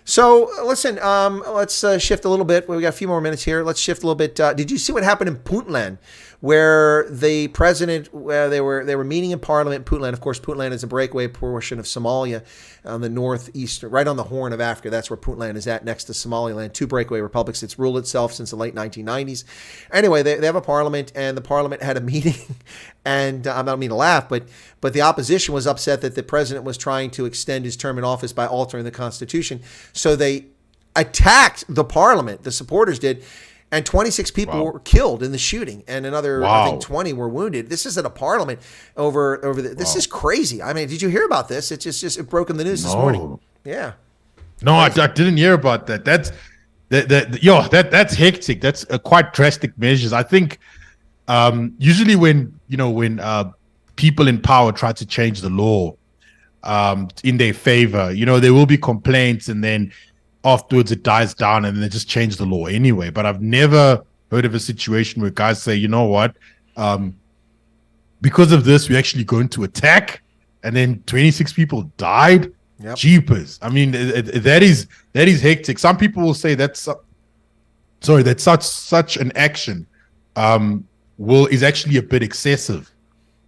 So listen, let's shift a little bit. We got a few more minutes here. Let's shift a little bit. Did you see what happened in Puntland, where the president, they were meeting in Parliament in Puntland? Of course, Puntland is a breakaway portion of Somalia on the northeast, right on the Horn of Africa. That's where Puntland is at, next to Somaliland. Two breakaway republics. It's ruled itself since the late 1990s. Anyway, they have a parliament, and the parliament had a meeting, and I don't mean to laugh, but the opposition was upset that the president was trying to extend his term in office by altering the constitution. So they attacked the parliament, the supporters did, and 26 people were killed in the shooting, and another, I think, 20 were wounded. This is at a parliament over this is crazy. I mean, did you hear about this? It just broke in the news this morning. Yeah. No, I didn't hear about that. That's hectic. That's quite drastic measures. I think usually when people in power try to change the law in their favor, there will be complaints, and then afterwards it dies down and then they just change the law anyway. But I've never heard of a situation where guys say, you know what, because of this, we're actually going to attack, and then 26 people died. Yep. Jeepers. I mean, that is hectic. Some people will say that's such an action is actually a bit excessive.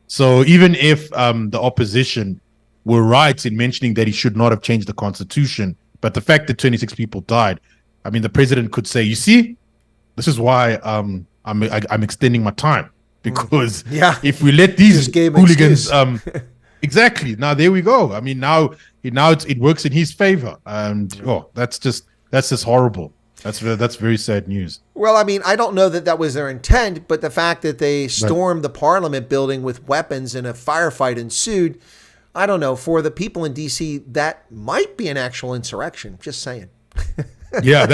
So even if the opposition were right in mentioning that he should not have changed the constitution, but the fact that 26 people died, I mean, the president could say, you see, this is why I'm extending my time, because if we let these hooligans, exactly. Now there we go. I mean, now it works in his favor, and that's just horrible. That's very sad news. Well, I mean, I don't know that was their intent, but the fact that they stormed the parliament building with weapons and a firefight ensued, I don't know. For the people in D.C., that might be an actual insurrection. Just saying. Yeah,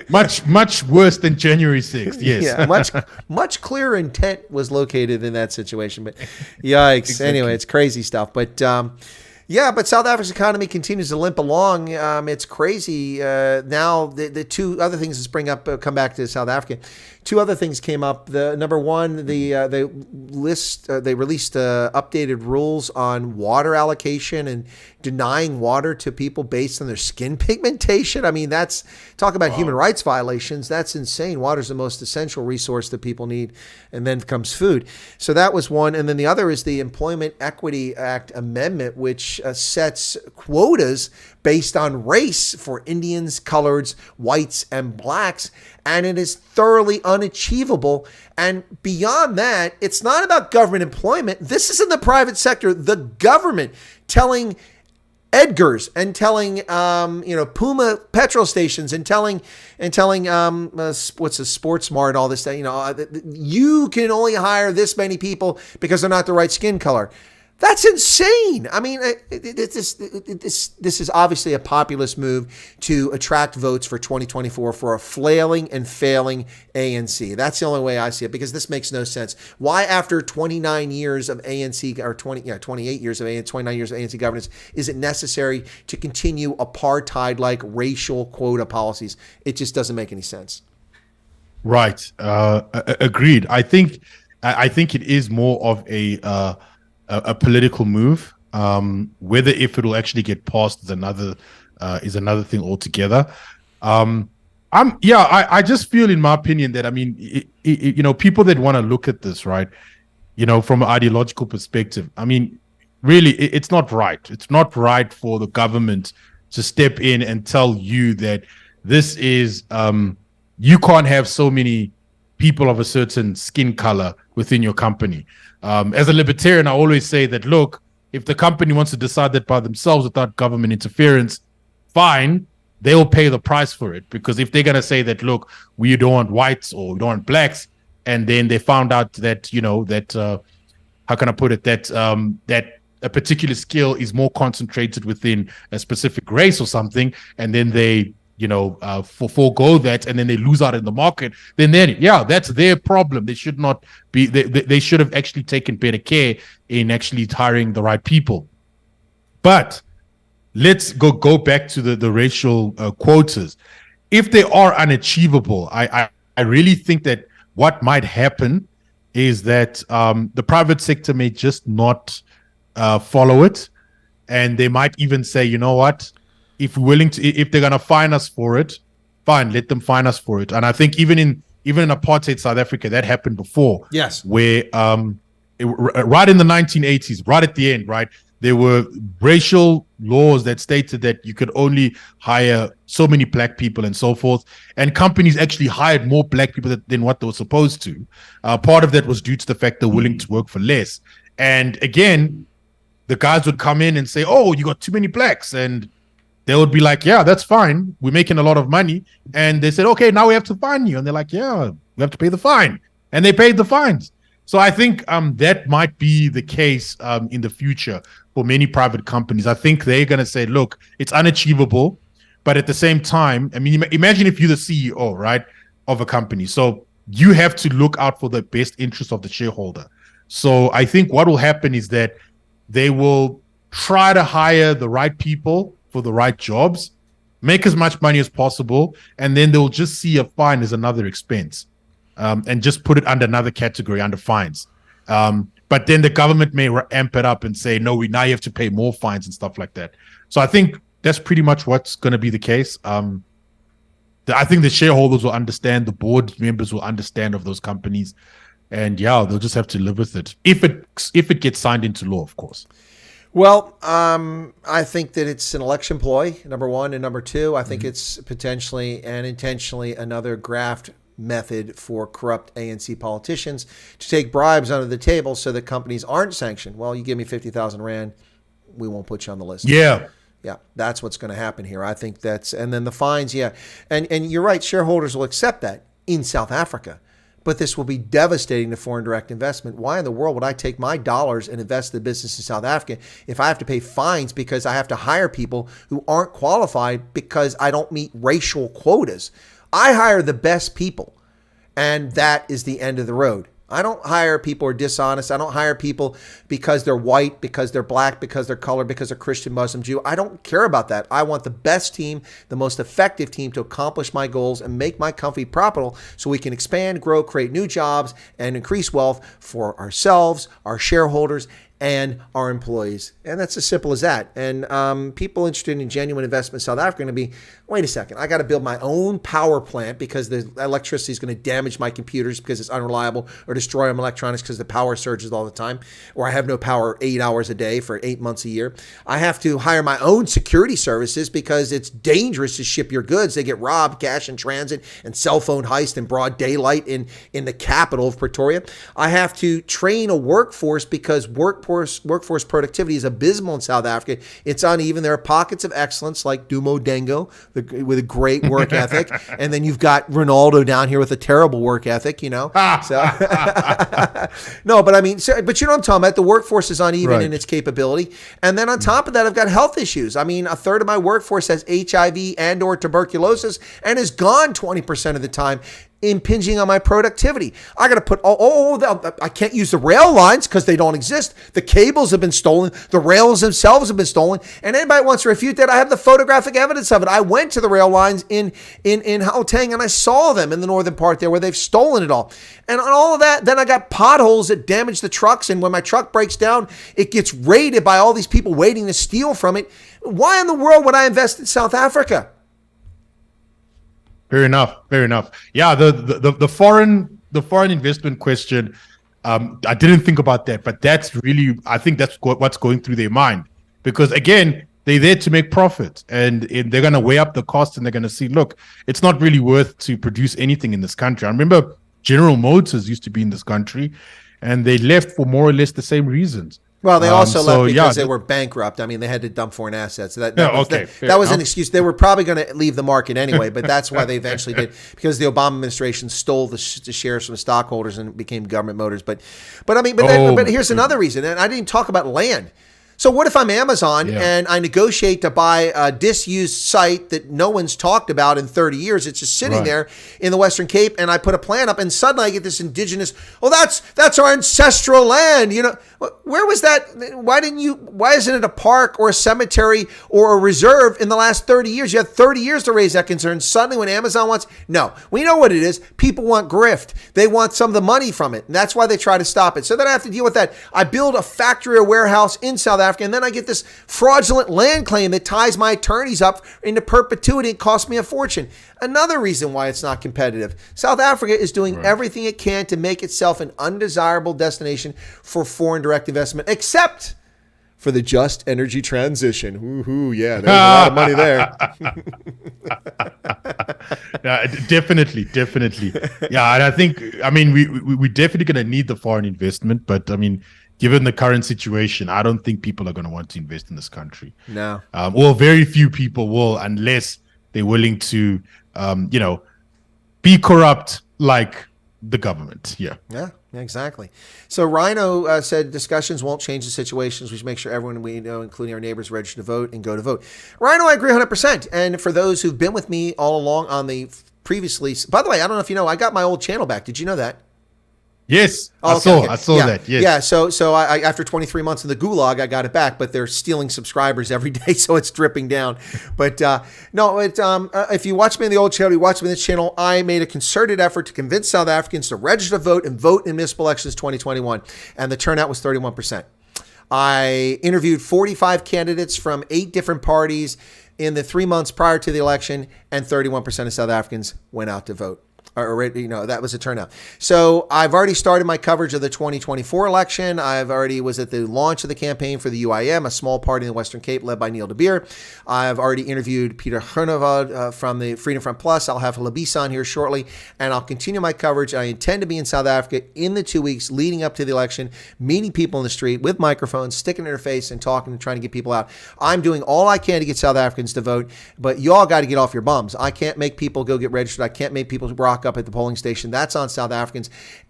much worse than January 6th. Yes. Yeah, much clearer intent was located in that situation. But yikes. Exactly. Anyway, it's crazy stuff. But Yeah, but South Africa's economy continues to limp along. It's crazy. Now, the two other things that bring up, come back to South Africa. Two other things came up. The number one, they released updated rules on water allocation and denying water to people based on their skin pigmentation. I mean, that's talk about human rights violations. That's insane. Water is the most essential resource that people need, and then comes food. So that was one, and then the other is the Employment Equity Act amendment, which sets quotas based on race for Indians, coloreds, whites, and blacks. And it is thoroughly unachievable. And beyond that, it's not about government employment. This is in the private sector. The government telling Edgar's and telling Puma petrol stations and telling what's a Sports Mart, all this stuff, you can only hire this many people because they're not the right skin color. That's insane. I mean, this is obviously a populist move to attract votes for 2024 for a flailing and failing ANC. That's the only way I see it, because this makes no sense. Why, after 29 years of ANC, or 28 years of ANC, 29 years of ANC governance, is it necessary to continue apartheid-like racial quota policies? It just doesn't make any sense. Right. Agreed. I think it is more of a political move. Whether if it will actually get passed is another thing altogether. I just feel, in my opinion, that, I mean, people that want to look at this, right, from an ideological perspective, I mean, really, it's not right. It's not right for the government to step in and tell you that this is you can't have so many people of a certain skin color within your company. As a libertarian, I always say that, look, if the company wants to decide that by themselves without government interference, fine, they'll pay the price for it. Because if they're going to say that, look, we don't want whites or we don't want blacks, and then they found out that, how can I put it, that a particular skill is more concentrated within a specific race or something, and then they forego that, and then they lose out in the market, then that's their problem. They should not be. They should have actually taken better care in actually hiring the right people. But let's go back to the racial quotas. If they are unachievable, I really think that what might happen is that the private sector may just not follow it, and they might even say, you know what, if they're gonna fine us for it, fine, let them fine us for it. And I think even in apartheid South Africa, that happened before. Yes. Where right in the 1980s, right at the end, right, there were racial laws that stated that you could only hire so many black people and so forth. And companies actually hired more black people than what they were supposed to. Part of that was due to the fact they're willing to work for less. And again, the guys would come in and say, oh, you got too many blacks. And they would be like, yeah, that's fine. We're making a lot of money. And they said, okay, now we have to fine you. And they're like, yeah, we have to pay the fine. And they paid the fines. So I think that might be the case in the future for many private companies. I think they're going to say, look, it's unachievable. But at the same time, I mean, imagine if you're the CEO, right, of a company. So you have to look out for the best interest of the shareholder. So I think what will happen is that they will try to hire the right people for the right jobs, make as much money as possible, and then they'll just see a fine as another expense, and just put it under another category, under fines. But then the government may amp it up and say, no, now you have to pay more fines and stuff like that. So I think that's pretty much what's going to be the case. I think the shareholders will understand, the board members will understand of those companies, and they'll just have to live with it if it gets signed into law, of course. Well, I think that it's an election ploy, number one. And number two, I think it's potentially and intentionally another graft method for corrupt ANC politicians to take bribes under the table so that companies aren't sanctioned. Well, you give me 50,000 Rand, we won't put you on the list. Yeah, that's what's going to happen here. I think and then the fines, And you're right, shareholders will accept that in South Africa. But this will be devastating to foreign direct investment. Why in the world would I take my dollars and invest in the business in South Africa if I have to pay fines because I have to hire people who aren't qualified because I don't meet racial quotas? I hire the best people, and that is the end of the road. I don't hire people who are dishonest. I don't hire people because they're white, because they're black, because they're colored, because they're Christian, Muslim, Jew. I don't care about that. I want the best team, the most effective team to accomplish my goals and make my company profitable so we can expand, grow, create new jobs, and increase wealth for ourselves, our shareholders, and our employees. And that's as simple as that. And people interested in genuine investment in South Africa are going to be, wait a second, I got to build my own power plant because the electricity is going to damage my computers because it's unreliable, or destroy my electronics because the power surges all the time, or I have no power 8 hours a day for 8 months a year. I have to hire my own security services because it's dangerous to ship your goods. They get robbed, cash in transit, and cell phone heist in broad daylight in the capital of Pretoria. I have to train a workforce because workforce productivity is abysmal in South Africa. It's uneven. There are pockets of excellence like Dumo Dengo with a great work ethic, and then you've got Ronaldo down here with a terrible work ethic. So no, but I mean, but you know what I'm talking about. The workforce is uneven in its capability, and then on top of that, I've got health issues. I mean, a third of my workforce has HIV and/or tuberculosis, and is gone 20% of the time, impinging on my productivity. I got to put, I can't use the rail lines because they don't exist. The cables have been stolen. The rails themselves have been stolen. And anybody wants to refute that, I have the photographic evidence of it. I went to the rail lines in Gauteng and I saw them in the northern part there where they've stolen it all. And on all of that, then I got potholes that damage the trucks. And when my truck breaks down, it gets raided by all these people waiting to steal from it. Why in the world would I invest in South Africa? Fair enough. Yeah, the foreign investment question, I didn't think about that, but that's really, I think that's what's going through their mind, because again, they're there to make profit, and they're going to weigh up the cost, and they're going to see, look, it's not really worth to produce anything in this country. I remember General Motors used to be in this country, and they left for more or less the same reasons. Well, they also left because they were bankrupt. I mean, they had to dump foreign assets. That was an excuse. They were probably going to leave the market anyway, but that's why they eventually did, because the Obama administration stole the shares from the stockholders and it became government motors. But here's another reason, and I didn't talk about land. So what if I'm Amazon and I negotiate to buy a disused site that no one's talked about in 30 years? It's just sitting there in the Western Cape, and I put a plan up, and suddenly I get this indigenous, that's our ancestral land. Where was that? Why isn't it a park or a cemetery or a reserve in the last 30 years? You had 30 years to raise that concern. Suddenly when Amazon wants, no, we know what it is. People want grift. They want some of the money from it. And that's why they try to stop it. So then I have to deal with that. I build a factory or warehouse in South Africa, and then I get this fraudulent land claim that ties my attorneys up into perpetuity and costs me a fortune. Another reason why it's not competitive. South Africa is doing everything it can to make itself an undesirable destination for foreign direct investment, except for the just energy transition. Woohoo, yeah, there's a lot of money there. Definitely. Yeah, and I think, we're definitely going to need the foreign investment, but given the current situation, I don't think people are going to want to invest in this country. No. Or very few people will, unless they're willing to, be corrupt like the government. Yeah, exactly. So Rhino said discussions won't change the situations. We should make sure everyone we know, including our neighbors, register to vote and go to vote. Rhino, I agree 100%. And for those who've been with me all along on the previously, by the way, I don't know if you know, I got my old channel back. Did you know that? Yes, I saw that. Yes. Yeah. So I after 23 months in the gulag, I got it back, but they're stealing subscribers every day, so it's dripping down. But if you watch me in the old channel, you watch me in this channel, I made a concerted effort to convince South Africans to register to vote and vote in municipal elections 2021, and the turnout was 31%. I interviewed 45 candidates from 8 different parties in the 3 months prior to the election, and 31% of South Africans went out to vote. That was a turnout. So I've already started my coverage of the 2024 election. I've already was at the launch of the campaign for the UIM, a small party in the Western Cape led by Neil de Beer. I've already interviewed Peter Groenewald from the Freedom Front Plus. I'll have Labisa on here shortly, and I'll continue my coverage. I intend to be in South Africa in the 2 weeks leading up to the election, meeting people in the street with microphones, sticking in their face and talking and trying to get people out. I'm doing all I can to get South Africans to vote, but y'all got to get off your bums. I can't make people go get registered. I can't make people rock up at the polling station. That's on South Africans.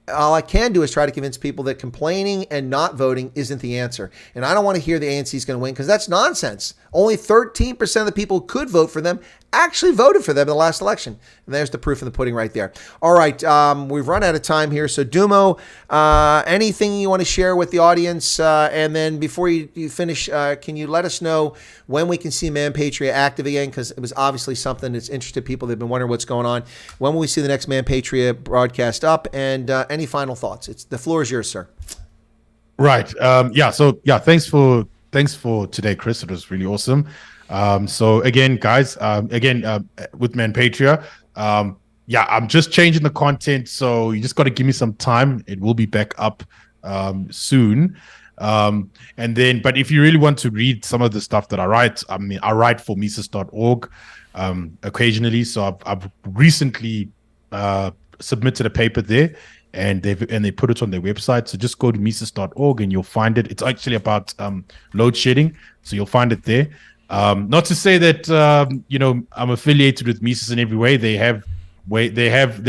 all I can do is try to convince people that complaining and not voting isn't the answer. And I don't want to hear the ANC is going to win, because that's nonsense. Only 13% of the people who could vote for them actually voted for them in the last election. And there's the proof in the pudding right there. All right, we've run out of time here. So Dumo, anything you want to share with the audience? And then before you finish, can you let us know when we can see Man Patriot active again? Because it was obviously something that's interested people. They've been wondering what's going on. When will we see the next Man Patriot broadcast up? And any final thoughts? The floor is yours, sir. Right. Thanks for today, Chris. It was really awesome. So again, guys, with Man Patriot, I'm just changing the content, so you just got to give me some time. It will be back up soon. And then, but if you really want to read some of the stuff that I write, I write for Mises.org occasionally. So I've recently submitted a paper there, and they put it on their website. So just go to Mises.org and you'll find it. It's actually about load shedding, so you'll find it there. Not to say that I'm affiliated with Mises in every way. They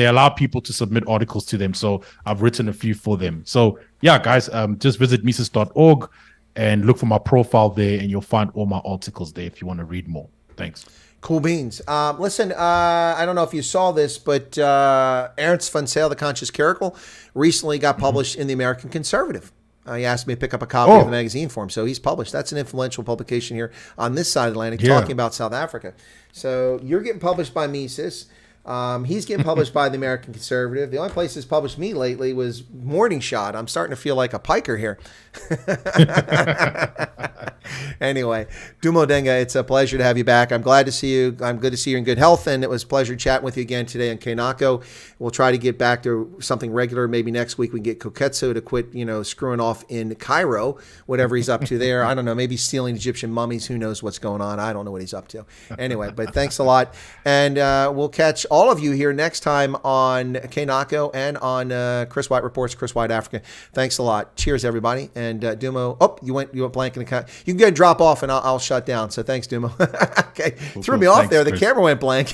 allow people to submit articles to them, so I've written a few for them. So yeah, guys, just visit Mises.org and look for my profile there, and you'll find all my articles there if you want to read more. Thanks. Cool beans. Listen, I don't know if you saw this, but Ernst van Sale, The Conscious Caracal, recently got published in the American Conservative. He asked me to pick up a copy of the magazine for him, so he's published. That's an influential publication here on this side of the Atlantic, talking about South Africa. So you're getting published by Mises. He's getting published by the American Conservative. The only place that's published me lately was Morning Shot. I'm starting to feel like a piker here. Anyway, Dumo Denga, it's a pleasure to have you back. I'm glad to see you. I'm good to see you in good health, and it was a pleasure chatting with you again today on Nako. We'll try to get back to something regular. Maybe next week we can get Koketso to quit, screwing off in Cairo, whatever he's up to there. I don't know, maybe stealing Egyptian mummies. Who knows what's going on? I don't know what he's up to. Anyway, but thanks a lot, and we'll catch all of you here next time on Nako and on Chris Wyatt Reports, Chris Wyatt Africa. Thanks a lot. Cheers, everybody. And Dumo, you went blank in the count. You can go drop off and I'll shut down. So thanks, Dumo. Okay, threw me off there. The camera went blank.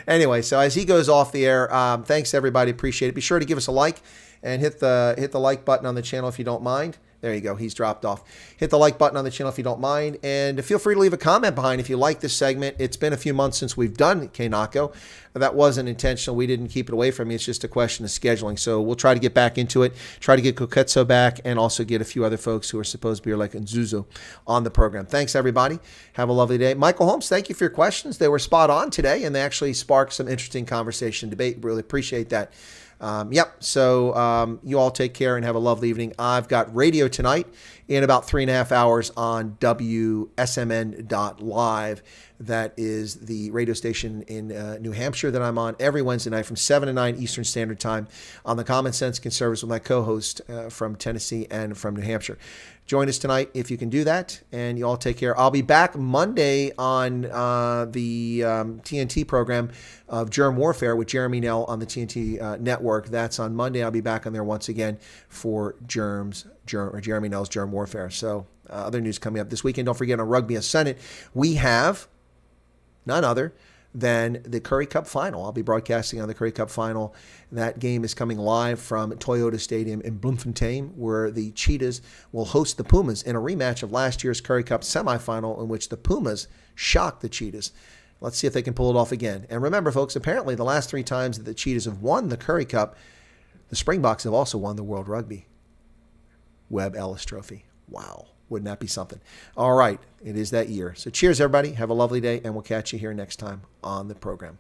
Anyway, so as he goes off the air, thanks everybody. Appreciate it. Be sure to give us a like and hit the like button on the channel if you don't mind. There you go. He's dropped off. Hit the like button on the channel if you don't mind. And feel free to leave a comment behind if you like this segment. It's been a few months since we've done Nako. That wasn't intentional. We didn't keep it away from you. It's just a question of scheduling. So we'll try to get back into it, try to get Koketso back, and also get a few other folks who are supposed to be here, like Nzuzo, on the program. Thanks, everybody. Have a lovely day. Michael Holmes, thank you for your questions. They were spot on today, and they actually sparked some interesting conversation, debate. Really appreciate that. So you all take care and have a lovely evening. I've got radio tonight in about 3.5 hours on WSMN.live. That is the radio station in New Hampshire that I'm on every Wednesday night from 7 to 9 Eastern Standard Time on the Common Sense Conservatives with my co-host from Tennessee and from New Hampshire. Join us tonight if you can do that, and you all take care. I'll be back Monday on the TNT program of Germ Warfare with Jeremy Nell on the TNT network. That's on Monday. I'll be back on there once again for Jeremy Nell's Germ Warfare. So other news coming up this weekend. Don't forget, on Rugby Senate, we have none other than the Currie Cup Final. I'll be broadcasting on the Currie Cup Final. That game is coming live from Toyota Stadium in Bloemfontein, where the Cheetahs will host the Pumas in a rematch of last year's Currie Cup semifinal, in which the Pumas shocked the Cheetahs. Let's see if they can pull it off again. And remember, folks, apparently the last 3 times that the Cheetahs have won the Currie Cup, the Springboks have also won the World Rugby Webb Ellis Trophy. Wow. Wouldn't that be something? All right. It is that year. So cheers, everybody. Have a lovely day, and we'll catch you here next time on the program.